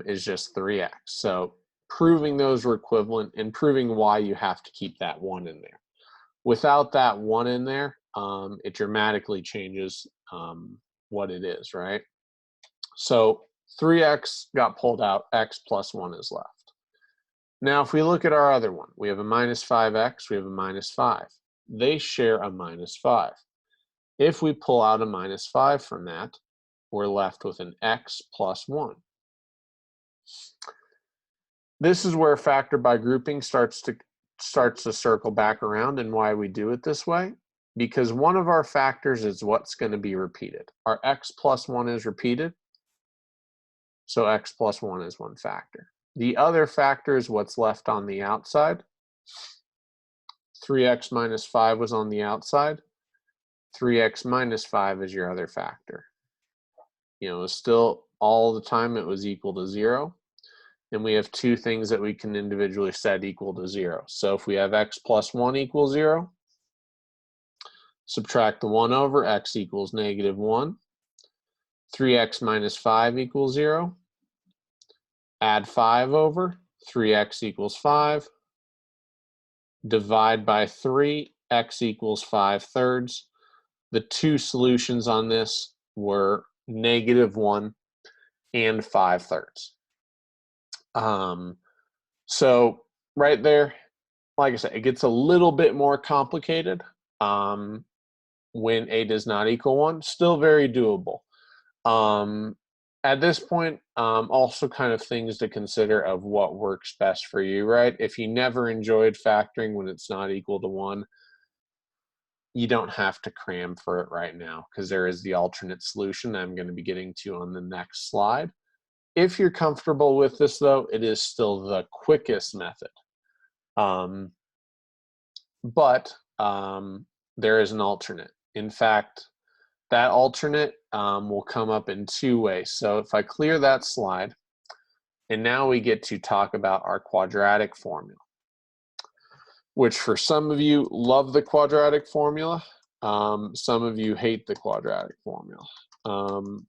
is just 3x. So proving those were equivalent and proving why you have to keep that 1 in there. Without that 1 in there, it dramatically changes what it is, right? So 3x got pulled out, x plus 1 is left. Now if we look at our other one, we have a minus 5x, we have a minus 5. They share a minus 5. If we pull out a minus 5 from that, we're left with an x plus 1. This is where factor by grouping starts to circle back around, and why we do it this way. Because one of our factors is what's going to be repeated. Our x plus 1 is repeated, so x plus 1 is one factor. The other factor is what's left on the outside. 3x minus 5 was on the outside. 3x minus 5 is your other factor. It was still all the time it was equal to 0. And we have two things that we can individually set equal to 0. So if we have x plus 1 equals 0, subtract the 1 over, x equals negative 1. 3x minus 5 equals 0. Add 5 over, 3x equals 5. Divide by 3, x equals 5/3. The two solutions on this were negative 1 and 5/3. So right there, like I said, it gets a little bit more complicated when a does not equal 1. Still very doable. At this point, also kind of things to consider of what works best for you, right? If you never enjoyed factoring when it's not equal to 1, you don't have to cram for it right now because there is the alternate solution that I'm going to be getting to on the next slide. If you're comfortable with this, though, it is still the quickest method. But there is an alternate. In fact, that alternate will come up in 2 ways. So if I clear that slide, and now we get to talk about our quadratic formula, which for some of you love the quadratic formula. Some of you hate the quadratic formula.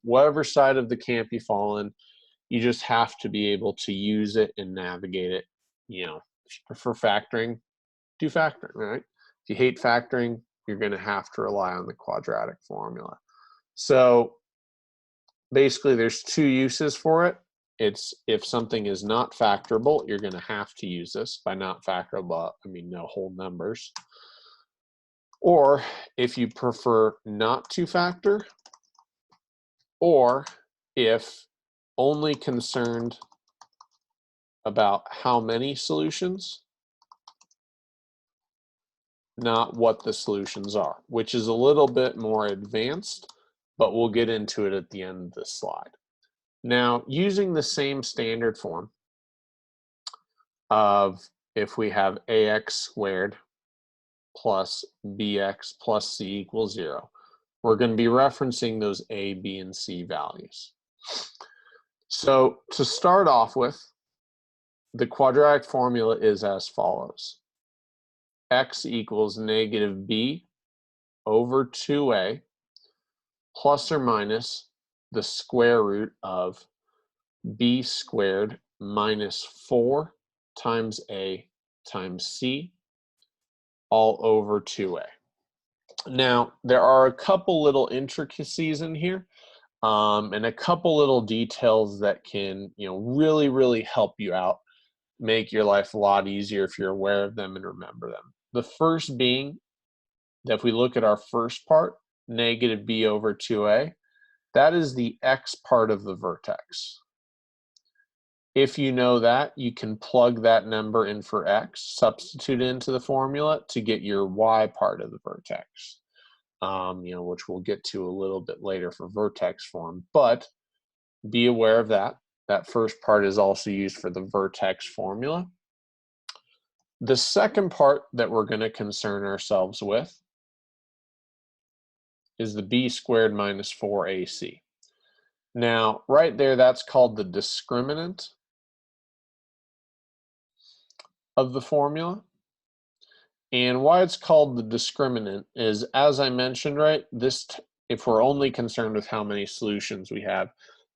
Whatever side of the camp you fall in, you just have to be able to use it and navigate it. You know, if you prefer factoring, do factoring, right? If you hate factoring, you're going to have to rely on the quadratic formula. So basically there's 2 uses for it. It's if something is not factorable, you're going to have to use this. By not factorable, I mean no whole numbers. Or if you prefer not to factor, or if only concerned about how many solutions, not what the solutions are, which is a little bit more advanced, but we'll get into it at the end of this slide. Now, using the same standard form of if we have ax squared plus bx plus c equals 0, we're going to be referencing those a, b, and c values. So to start off with, the quadratic formula is as follows. X equals negative b over 2a plus or minus the square root of b squared minus 4 times a times c all over 2a. Now, there are a couple little intricacies in here and a couple little details that can, really, really help you out, make your life a lot easier if you're aware of them and remember them. The first being that if we look at our first part, negative b over 2a, that is the x part of the vertex. If you know that, you can plug that number in for x, substitute it into the formula to get your y part of the vertex, which we'll get to a little bit later for vertex form. But be aware of that. That first part is also used for the vertex formula. The second part that we're going to concern ourselves with is the b squared minus 4ac. Now, right there, that's called the discriminant of the formula. And why it's called the discriminant is, as I mentioned, right, if we're only concerned with how many solutions we have,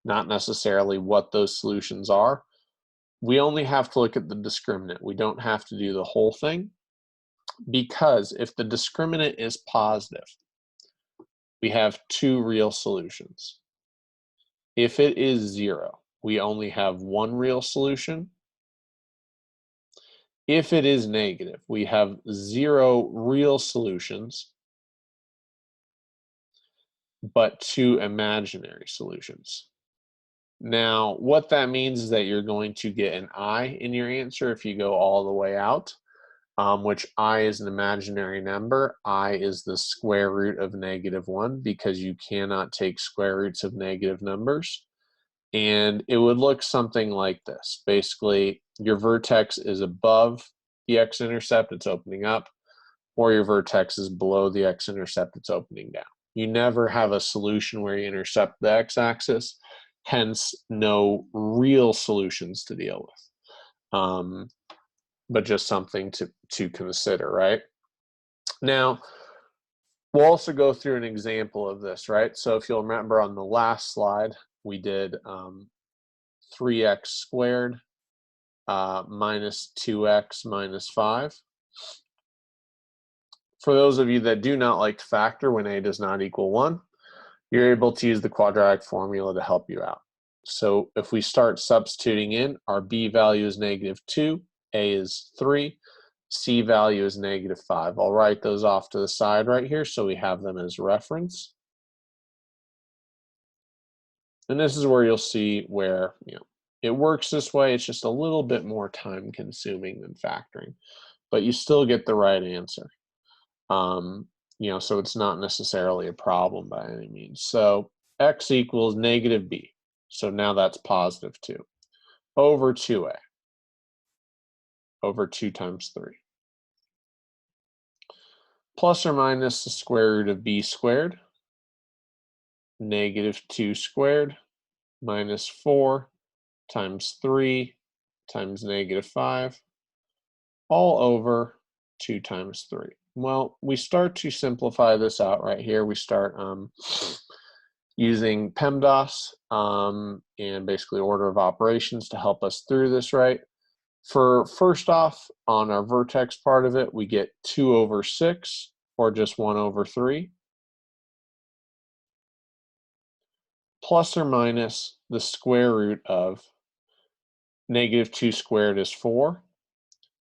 not necessarily what those solutions are, we only have to look at the discriminant. We don't have to do the whole thing, because if the discriminant is positive, we have 2 real solutions. If it is 0, we only have 1 real solution. If it is negative, we have 0 real solutions, but 2 imaginary solutions. Now, what that means is that you're going to get an I in your answer if you go all the way out, which I is an imaginary number. I is the square root of -1 because you cannot take square roots of negative numbers. And it would look something like this. Basically, your vertex is above the x-intercept, it's opening up, or your vertex is below the x-intercept, it's opening down. You never have a solution where you intercept the x-axis, hence no real solutions to deal with, but just something to consider, right? Now, we'll also go through an example of this, right? So if you'll remember on the last slide, we did 3x squared minus 2x minus 5. For those of you that do not like to factor when a does not equal 1, you're able to use the quadratic formula to help you out. So if we start substituting in, our b value is -2, a is 3, c value is -5. I'll write those off to the side right here so we have them as reference. And this is where you'll see where, it works this way. It's just a little bit more time consuming than factoring, but you still get the right answer. So it's not necessarily a problem by any means. So x equals negative b. So now that's positive 2 over 2a over 2 times 3. Plus or minus the square root of b squared, negative 2 squared minus 4 times 3 times negative 5, all over 2 times 3. Well, we start to simplify this out right here. We start using PEMDAS and basically order of operations to help us through this, right? For first off, on our vertex part of it, we get 2 over 6, or just 1 over 3, plus or minus the square root of negative 2 squared is 4,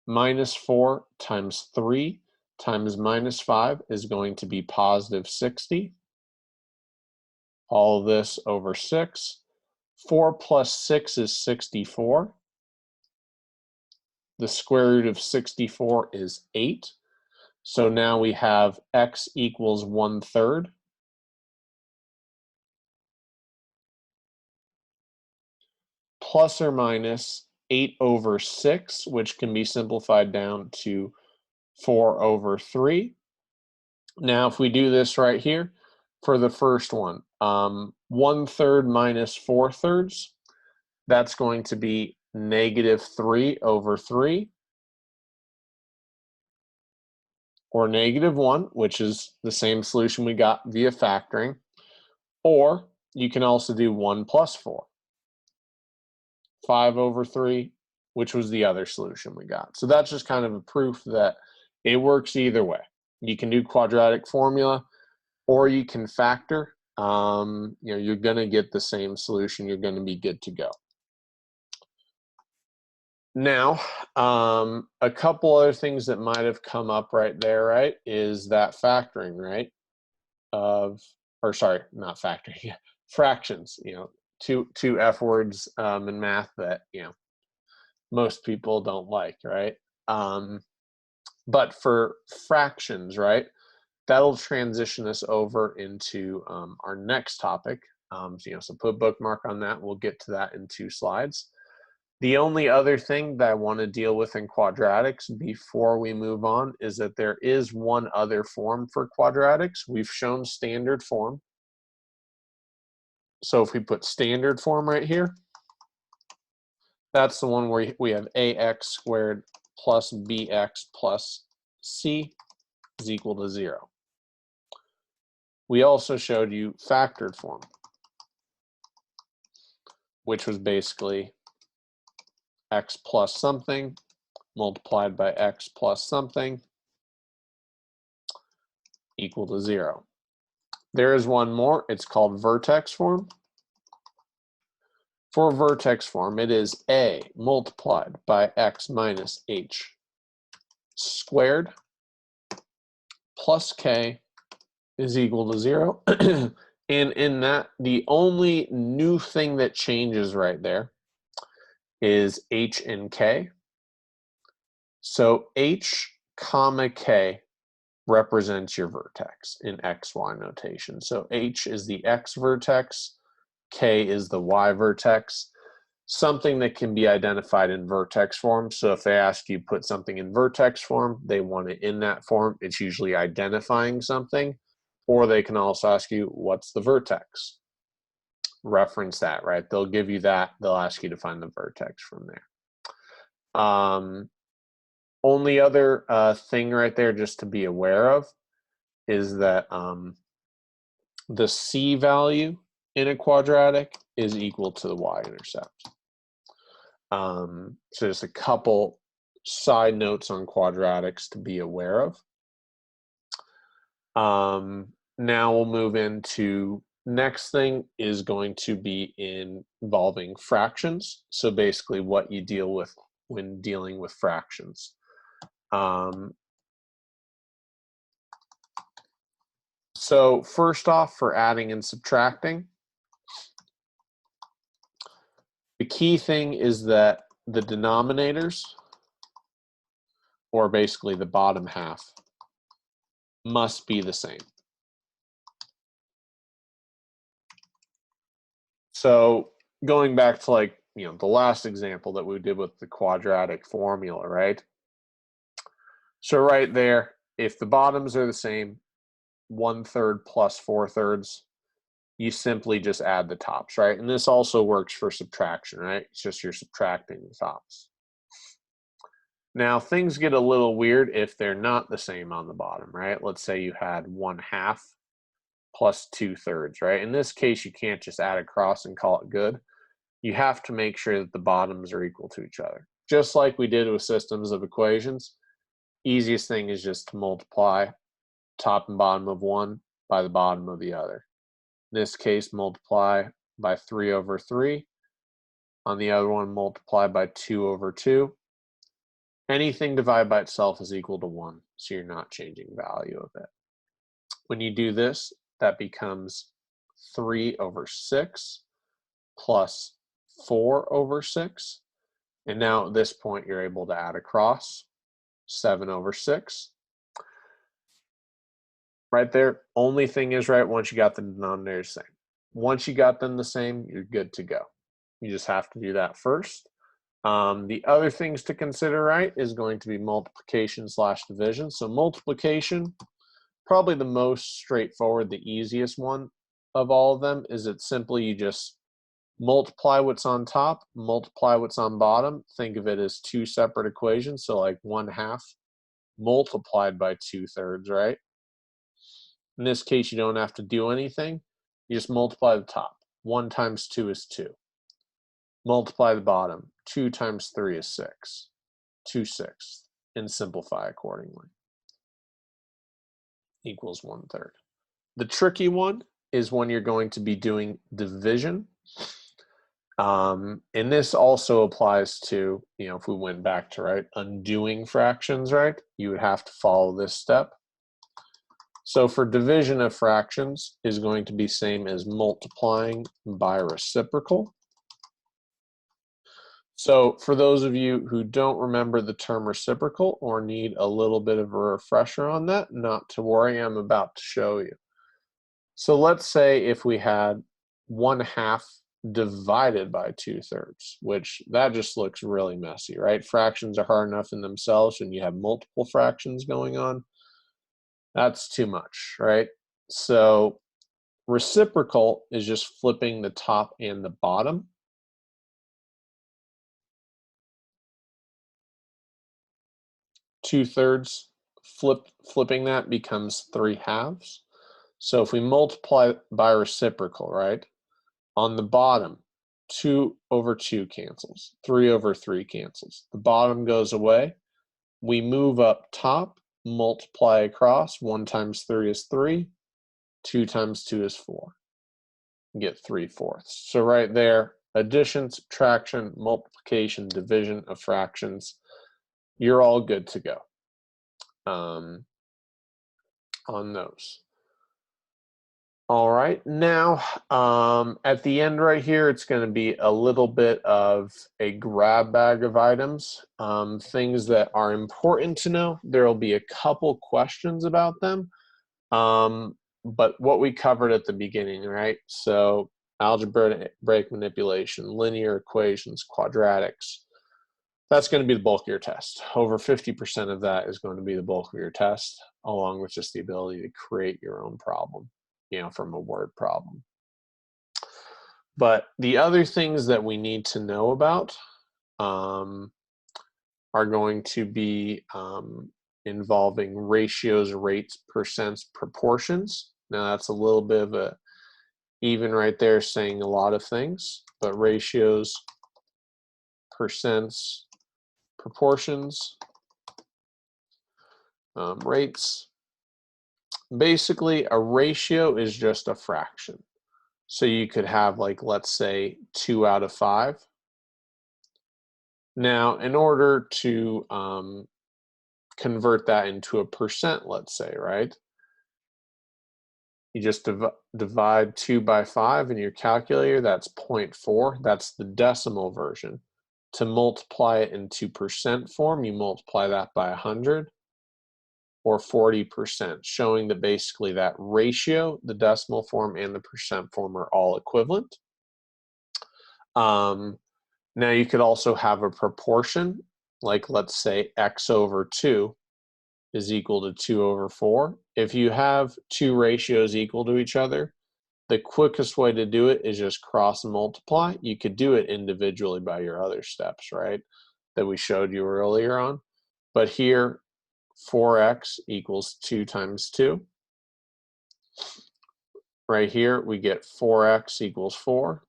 minus 4 times 3 times minus 5 is going to be positive 60. All of this over 6. 4 plus 6 is 64. The square root of 64 is 8. So now we have x equals 1/3. Plus or minus 8 over 6, which can be simplified down to 4 over 3. Now, if we do this right here for the first one, 1/3 minus 4/3, that's going to be negative 3 over 3, or negative 1, which is the same solution we got via factoring. Or you can also do 1 plus 4, 5 over 3, which was the other solution we got. So that's just kind of a proof that it works either way. You can do quadratic formula, or you can factor. You're going to get the same solution. You're going to be good to go. Now, a couple other things that might have come up right there, right, is that factoring, right, not factoring, fractions, two F words in math that, most people don't like, right? But for fractions, right, that'll transition us over into our next topic. So put a bookmark on that. We'll get to that in 2 slides. The only other thing that I want to deal with in quadratics before we move on is that there is one other form for quadratics. We've shown standard form. So if we put standard form right here, that's the one where we have ax squared plus bx plus c is equal to 0. We also showed you factored form, which was basically x plus something multiplied by x plus something equal to 0. There is one more. It's called vertex form. For vertex form, it is a multiplied by x minus h squared plus k is equal to 0. And in that, the only new thing that changes right there is h and k. So h comma k represents your vertex in XY notation. So h is the x vertex, k is the y vertex, something that can be identified in vertex form. So if they ask you put something in vertex form, they want it in that form. It's usually identifying something. Or they can also ask you, what's the vertex? Reference that, right? They'll give you that. They'll ask you to find the vertex from there. Only other thing right there just to be aware of is that the c value in a quadratic is equal to the y-intercept. So just a couple side notes on quadratics to be aware of. Now we'll move into next thing is going to be involving fractions. So basically what you deal with when dealing with fractions. So first off, for adding and subtracting, The key thing is that the denominators, or basically the bottom half, must be the same. So going back to, like, the last example that we did with the quadratic formula, right? So right there, if the bottoms are the same, 1/3 plus 4/3, you simply just add the tops, right? And this also works for subtraction, right? It's just you're subtracting the tops. Now, things get a little weird if they're not the same on the bottom, right? Let's say you had 1/2 plus 2/3, right? In this case, you can't just add across and call it good. You have to make sure that the bottoms are equal to each other. Just like we did with systems of equations, easiest thing is just to multiply top and bottom of one by the bottom of the other. In this case, multiply by 3/3. On the other one, multiply by 2/2. Anything divided by itself is equal to 1, so you're not changing value of it. When you do this, that becomes 3/6 plus 4/6. And now at this point, you're able to add across 7/6. Right there, only thing is, right, once you got the denominators same. Once you got them the same, you're good to go. You just have to do that first. The other things to consider, right, is going to be multiplication / division. So multiplication, probably the most straightforward, the easiest one of all of them, is it simply you just multiply what's on top, multiply what's on bottom. Think of it as two separate equations. So like 1/2 multiplied by 2/3, right? In this case, you don't have to do anything. You just multiply the top. 1 times 2 is 2. Multiply the bottom. 2 times 3 is 6. 2/6. And simplify accordingly. Equals 1/3. The tricky one is when you're going to be doing division. And this also applies to, if we went back to, right, undoing fractions, right, you would have to follow this step. So for division of fractions is going to be same as multiplying by reciprocal. So for those of you who don't remember the term reciprocal or need a little bit of a refresher on that, not to worry, I'm about to show you. So let's say if we had 1/2 divided by 2/3, which that just looks really messy, right? Fractions are hard enough in themselves when you have multiple fractions going on. That's too much, right? So reciprocal is just flipping the top and the bottom. Two-thirds, flipping that becomes 3/2. So if we multiply by reciprocal, right, on the bottom, 2/2 cancels, 3/3 cancels. The bottom goes away. We move up top, multiply across. 1 times 3 is 3. 2 times 2 is 4. You get 3/4. So right there, addition, subtraction, multiplication, division of fractions, you're all good to go on those. All right, now at the end right here, it's going to be a little bit of a grab bag of items, things that are important to know. There will be a couple questions about them, but what we covered at the beginning, right? So algebraic manipulation, linear equations, quadratics, that's going to be the bulk of your test. Over 50% of that is going to be the bulk of your test, along with just the ability to create your own problem, from a word problem. But the other things that we need to know about are going to be involving ratios, rates, percents, proportions. Now that's a little bit of a, even right there saying a lot of things, but ratios, percents, proportions, rates. Basically, a ratio is just a fraction. So you could have, like, let's say 2/5. Now, in order to convert that into a percent, let's say, right, You just divide 2 by 5 in your calculator, that's 0.4. That's the decimal version. To multiply it into percent form, you multiply that by 100 or 40%, showing that basically that ratio, the decimal form and the percent form are all equivalent. Now you could also have a proportion, like let's say x over 2 is equal to 2 over 4. If you have two ratios equal to each other, the quickest way to do it is just cross multiply. You could do it individually by your other steps, right, that we showed you earlier on. But here, 4x equals 2 times 2. Right here, we get 4x equals 4.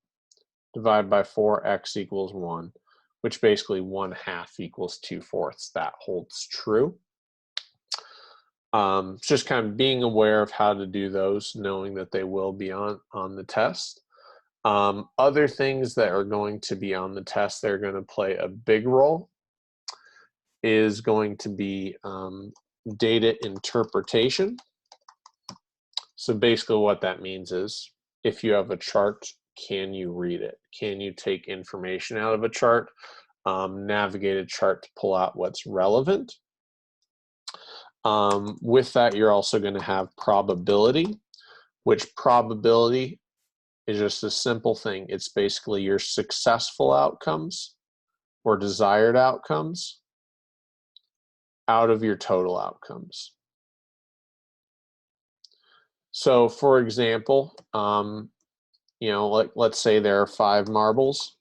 Divide by 4, x equals 1, which basically 1/2 equals 2/4. That holds true. Just kind of being aware of how to do those, knowing that they will be on the test. Other things that are going to be on the test that are going to play a big role is going to be data interpretation. So basically what that means is if you have a chart, can you read it? Can you take information out of a chart, navigate a chart to pull out what's relevant? With that, you're also going to have probability, which probability is just a simple thing. It's basically your successful outcomes or desired outcomes out of your total outcomes. So for example, you know, let's say there are 5 marbles,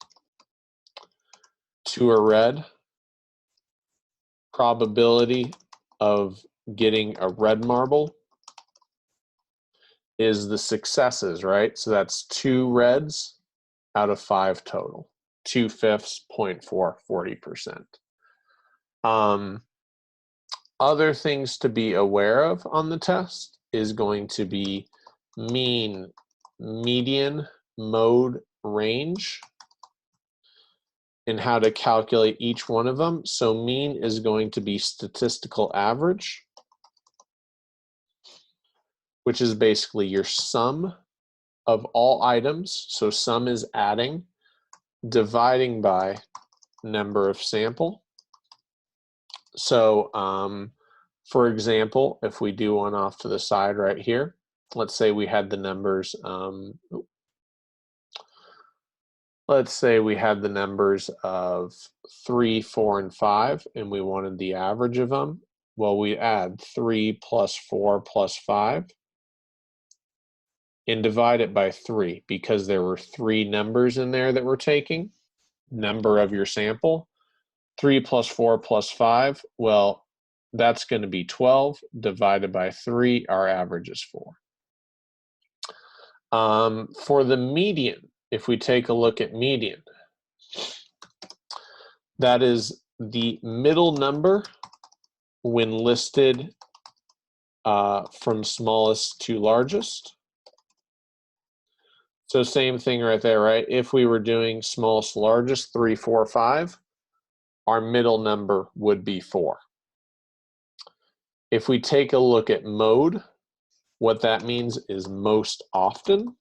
2 are red. Probability of getting a red marble is the successes, right? So that's 2 reds out of 5 total. 2/5, 0.4, 40%. Other things to be aware of on the test is going to be mean, median, mode, range, and how to calculate each one of them. So mean is going to be statistical average, which is basically your sum of all items. So sum is adding, dividing by number of sample. So for example, if we do one off to the side right here, let's say we had the numbers, let's say we had the numbers of 3, 4, and 5, and we wanted the average of them. Well, we add 3 plus 4 plus 5 and divide it by 3 because there were 3 numbers in there that we're taking, number of your sample. 3 plus 4 plus 5, well, that's going to be 12 divided by 3. Our average is 4. For the median, if we take a look at median, that is the middle number when listed from smallest to largest. So same thing right there, right? If we were doing smallest to largest, 3, 4, 5, our middle number would be 4. If we take a look at mode, what that means is most often.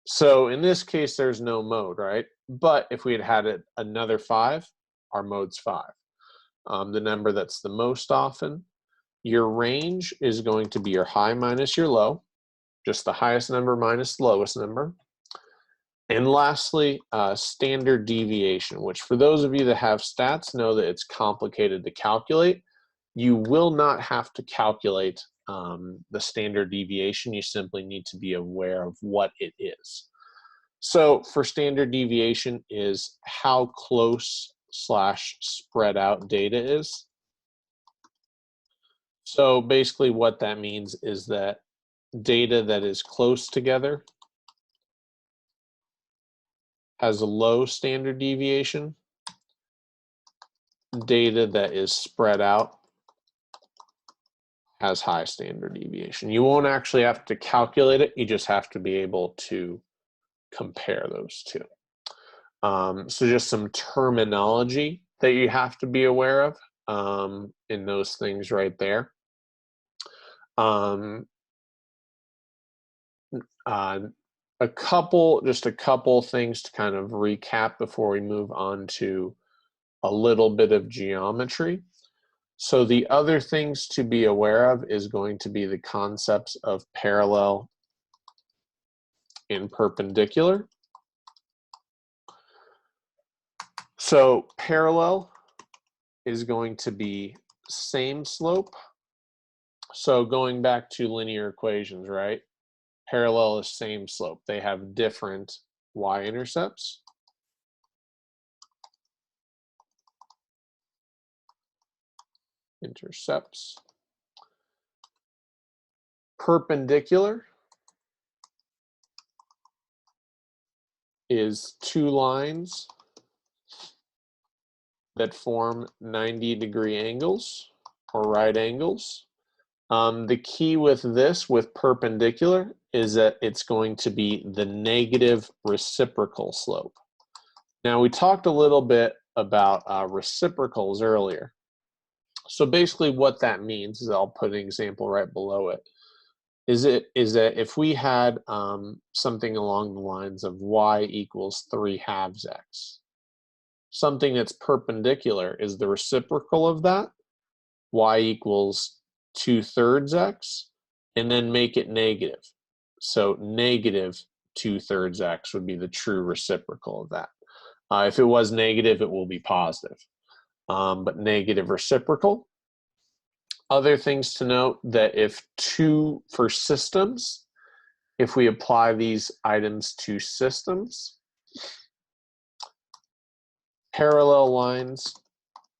So in this case, there's no mode, right? But if we had had it another 5, our mode's 5. The number that's the most often. Your range is going to be your high minus your low, just the highest number minus the lowest number. And lastly, standard deviation, which for those of you that have stats know that it's complicated to calculate. You will not have to calculate the standard deviation. You simply need to be aware of what it is. So for standard deviation is how close / spread out data is. So basically what that means is that data that is close together has a low standard deviation. Data that is spread out has high standard deviation. You won't actually have to calculate it. You just have to be able to compare those two. So just some terminology that you have to be aware of in those things right there. just a couple things to kind of recap before we move on to a little bit of geometry. So the other things to be aware of is going to be the concepts of parallel and perpendicular. So parallel is going to be same slope. So going back to linear equations, right? Parallel is same slope. They have different y-intercepts. Perpendicular is two lines that form 90-degree angles or right angles. The key with this, with perpendicular, is that it's going to be the negative reciprocal slope. Now, we talked a little bit about reciprocals earlier. So basically what that means is, I'll put an example right below it, is that if we had something along the lines of y equals 3/2 x, something that's perpendicular is the reciprocal of that, y equals 2/3 x, and then make it negative. So negative 2/3 x would be the true reciprocal of that. If it was negative, it will be positive, but negative reciprocal. Other things to note, that for systems, if we apply these items to systems, parallel lines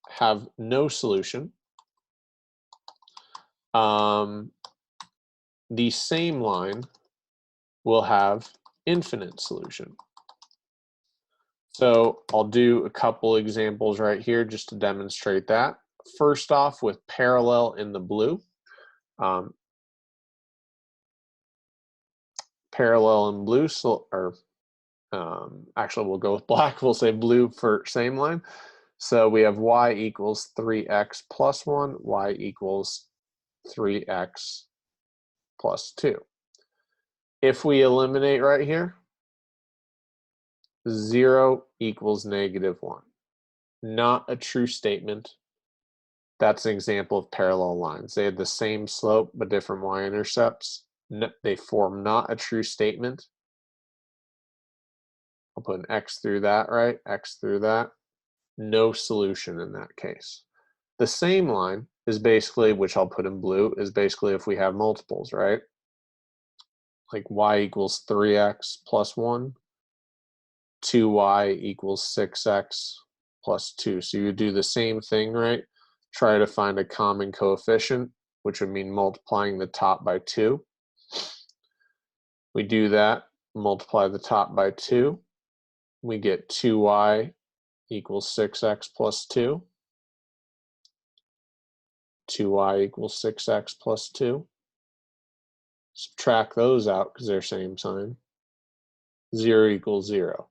have no solution. The same line will have infinite solution. So I'll do a couple examples right here just to demonstrate that. First off, with parallel in the blue. Parallel in blue, actually we'll go with black. We'll say blue for same line. So we have y equals 3x plus 1, y equals 3x plus 2. If we eliminate right here, 0 equals -1. Not a true statement. That's an example of parallel lines. They have the same slope but different y-intercepts. They form not a true statement. I'll put an x through that, right? X through that. No solution in that case. The same line is basically, which I'll put in blue, is basically if we have multiples, right? Like y equals 3x plus 1, 2y equals 6x plus 2. So you do the same thing, right? Try to find a common coefficient, which would mean multiplying the top by 2. We do that, multiply the top by 2. We get 2y equals 6x plus 2. 2y equals 6x plus 2. Subtract those out because they're same sign. 0 equals 0.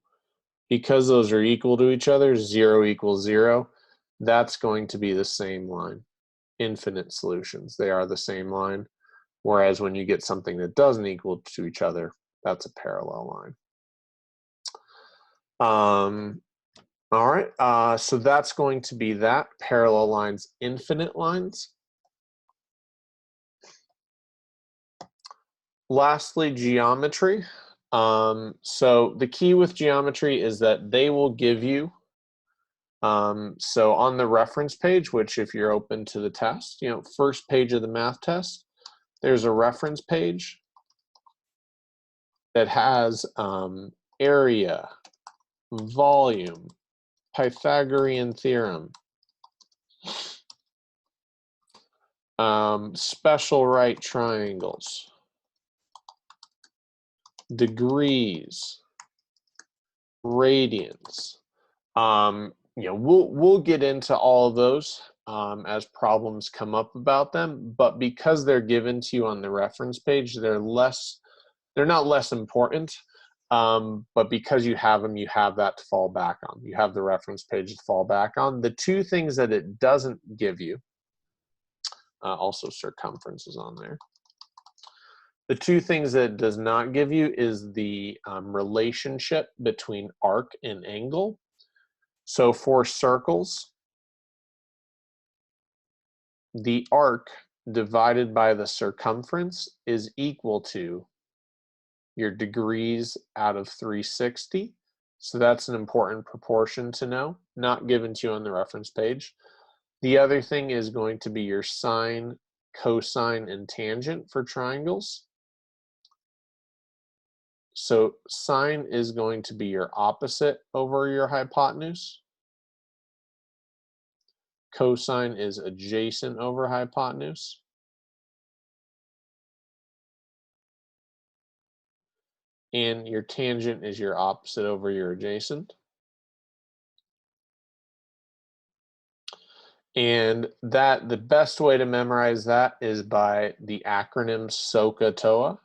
Because those are equal to each other, 0 equals 0, that's going to be the same line. Infinite solutions, they are the same line. Whereas when you get something that doesn't equal to each other, that's a parallel line. All right, so that's going to be that. Parallel lines, infinite lines. Lastly, geometry. So the key with geometry is that they will give you, so on the reference page, which if you're open to the test, first page of the math test, there's a reference page that has area, volume, Pythagorean theorem, special right triangles, degrees, radians. We'll get into all of those as problems come up about them, but because they're given to you on the reference page, they're not less important, but because you have them, you have that to fall back on. You have the reference page to fall back on. The two things that it doesn't give you, also circumference is on there. The two things that it does not give you is the relationship between arc and angle. So for circles, the arc divided by the circumference is equal to your degrees out of 360. So that's an important proportion to know, not given to you on the reference page. The other thing is going to be your sine, cosine, and tangent for triangles. So sine is going to be your opposite over your hypotenuse. Cosine is adjacent over hypotenuse. And your tangent is your opposite over your adjacent. And that the best way to memorize that is by the acronym SOHCAHTOA.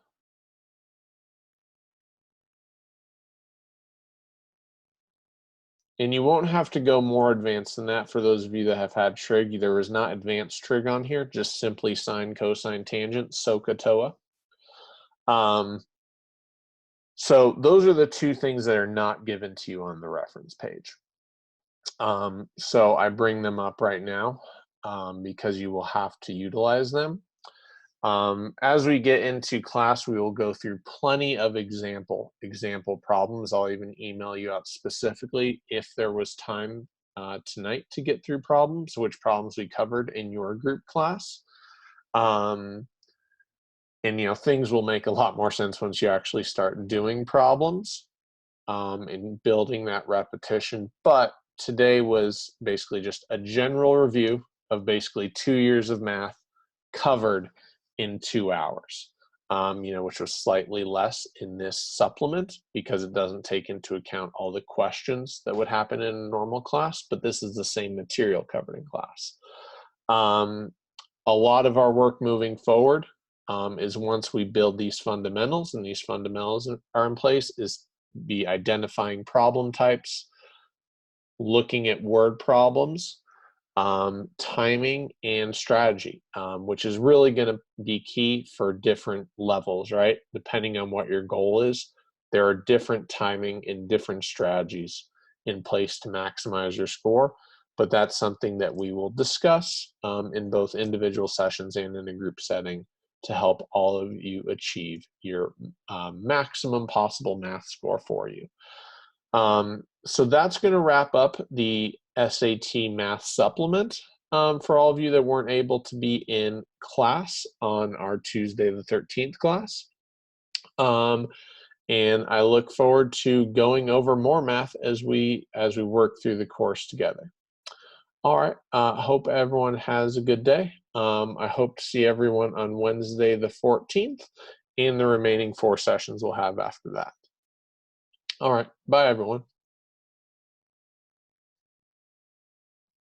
And you won't have to go more advanced than that for those of you that have had trig. There is not advanced trig on here, just simply sine, cosine, tangent, SOHCAHTOA. So those are the two things that are not given to you on the reference page. So I bring them up right now because you will have to utilize them. As we get into class, we will go through plenty of example problems. I'll even email you out specifically if there was time tonight to get through problems, which problems we covered in your group class. And things will make a lot more sense once you actually start doing problems and building that repetition. But today was basically just a general review of basically 2 years of math covered in 2 hours, which was slightly less in this supplement because it doesn't take into account all the questions that would happen in a normal class, but this is the same material covered in class. A lot of our work moving forward is once we build these fundamentals and these fundamentals are in place, is be identifying problem types, looking at word problems, timing, and strategy, which is really going to be key for different levels, right? Depending on what your goal is, there are different timing and different strategies in place to maximize your score, but that's something that we will discuss in both individual sessions and in a group setting to help all of you achieve your maximum possible math score for you. So that's going to wrap up the SAT Math Supplement for all of you that weren't able to be in class on our Tuesday the 13th class. And I look forward to going over more math as we work through the course together. All right, hope everyone has a good day. I hope to see everyone on Wednesday the 14th and the remaining 4 sessions we'll have after that. All right, bye everyone.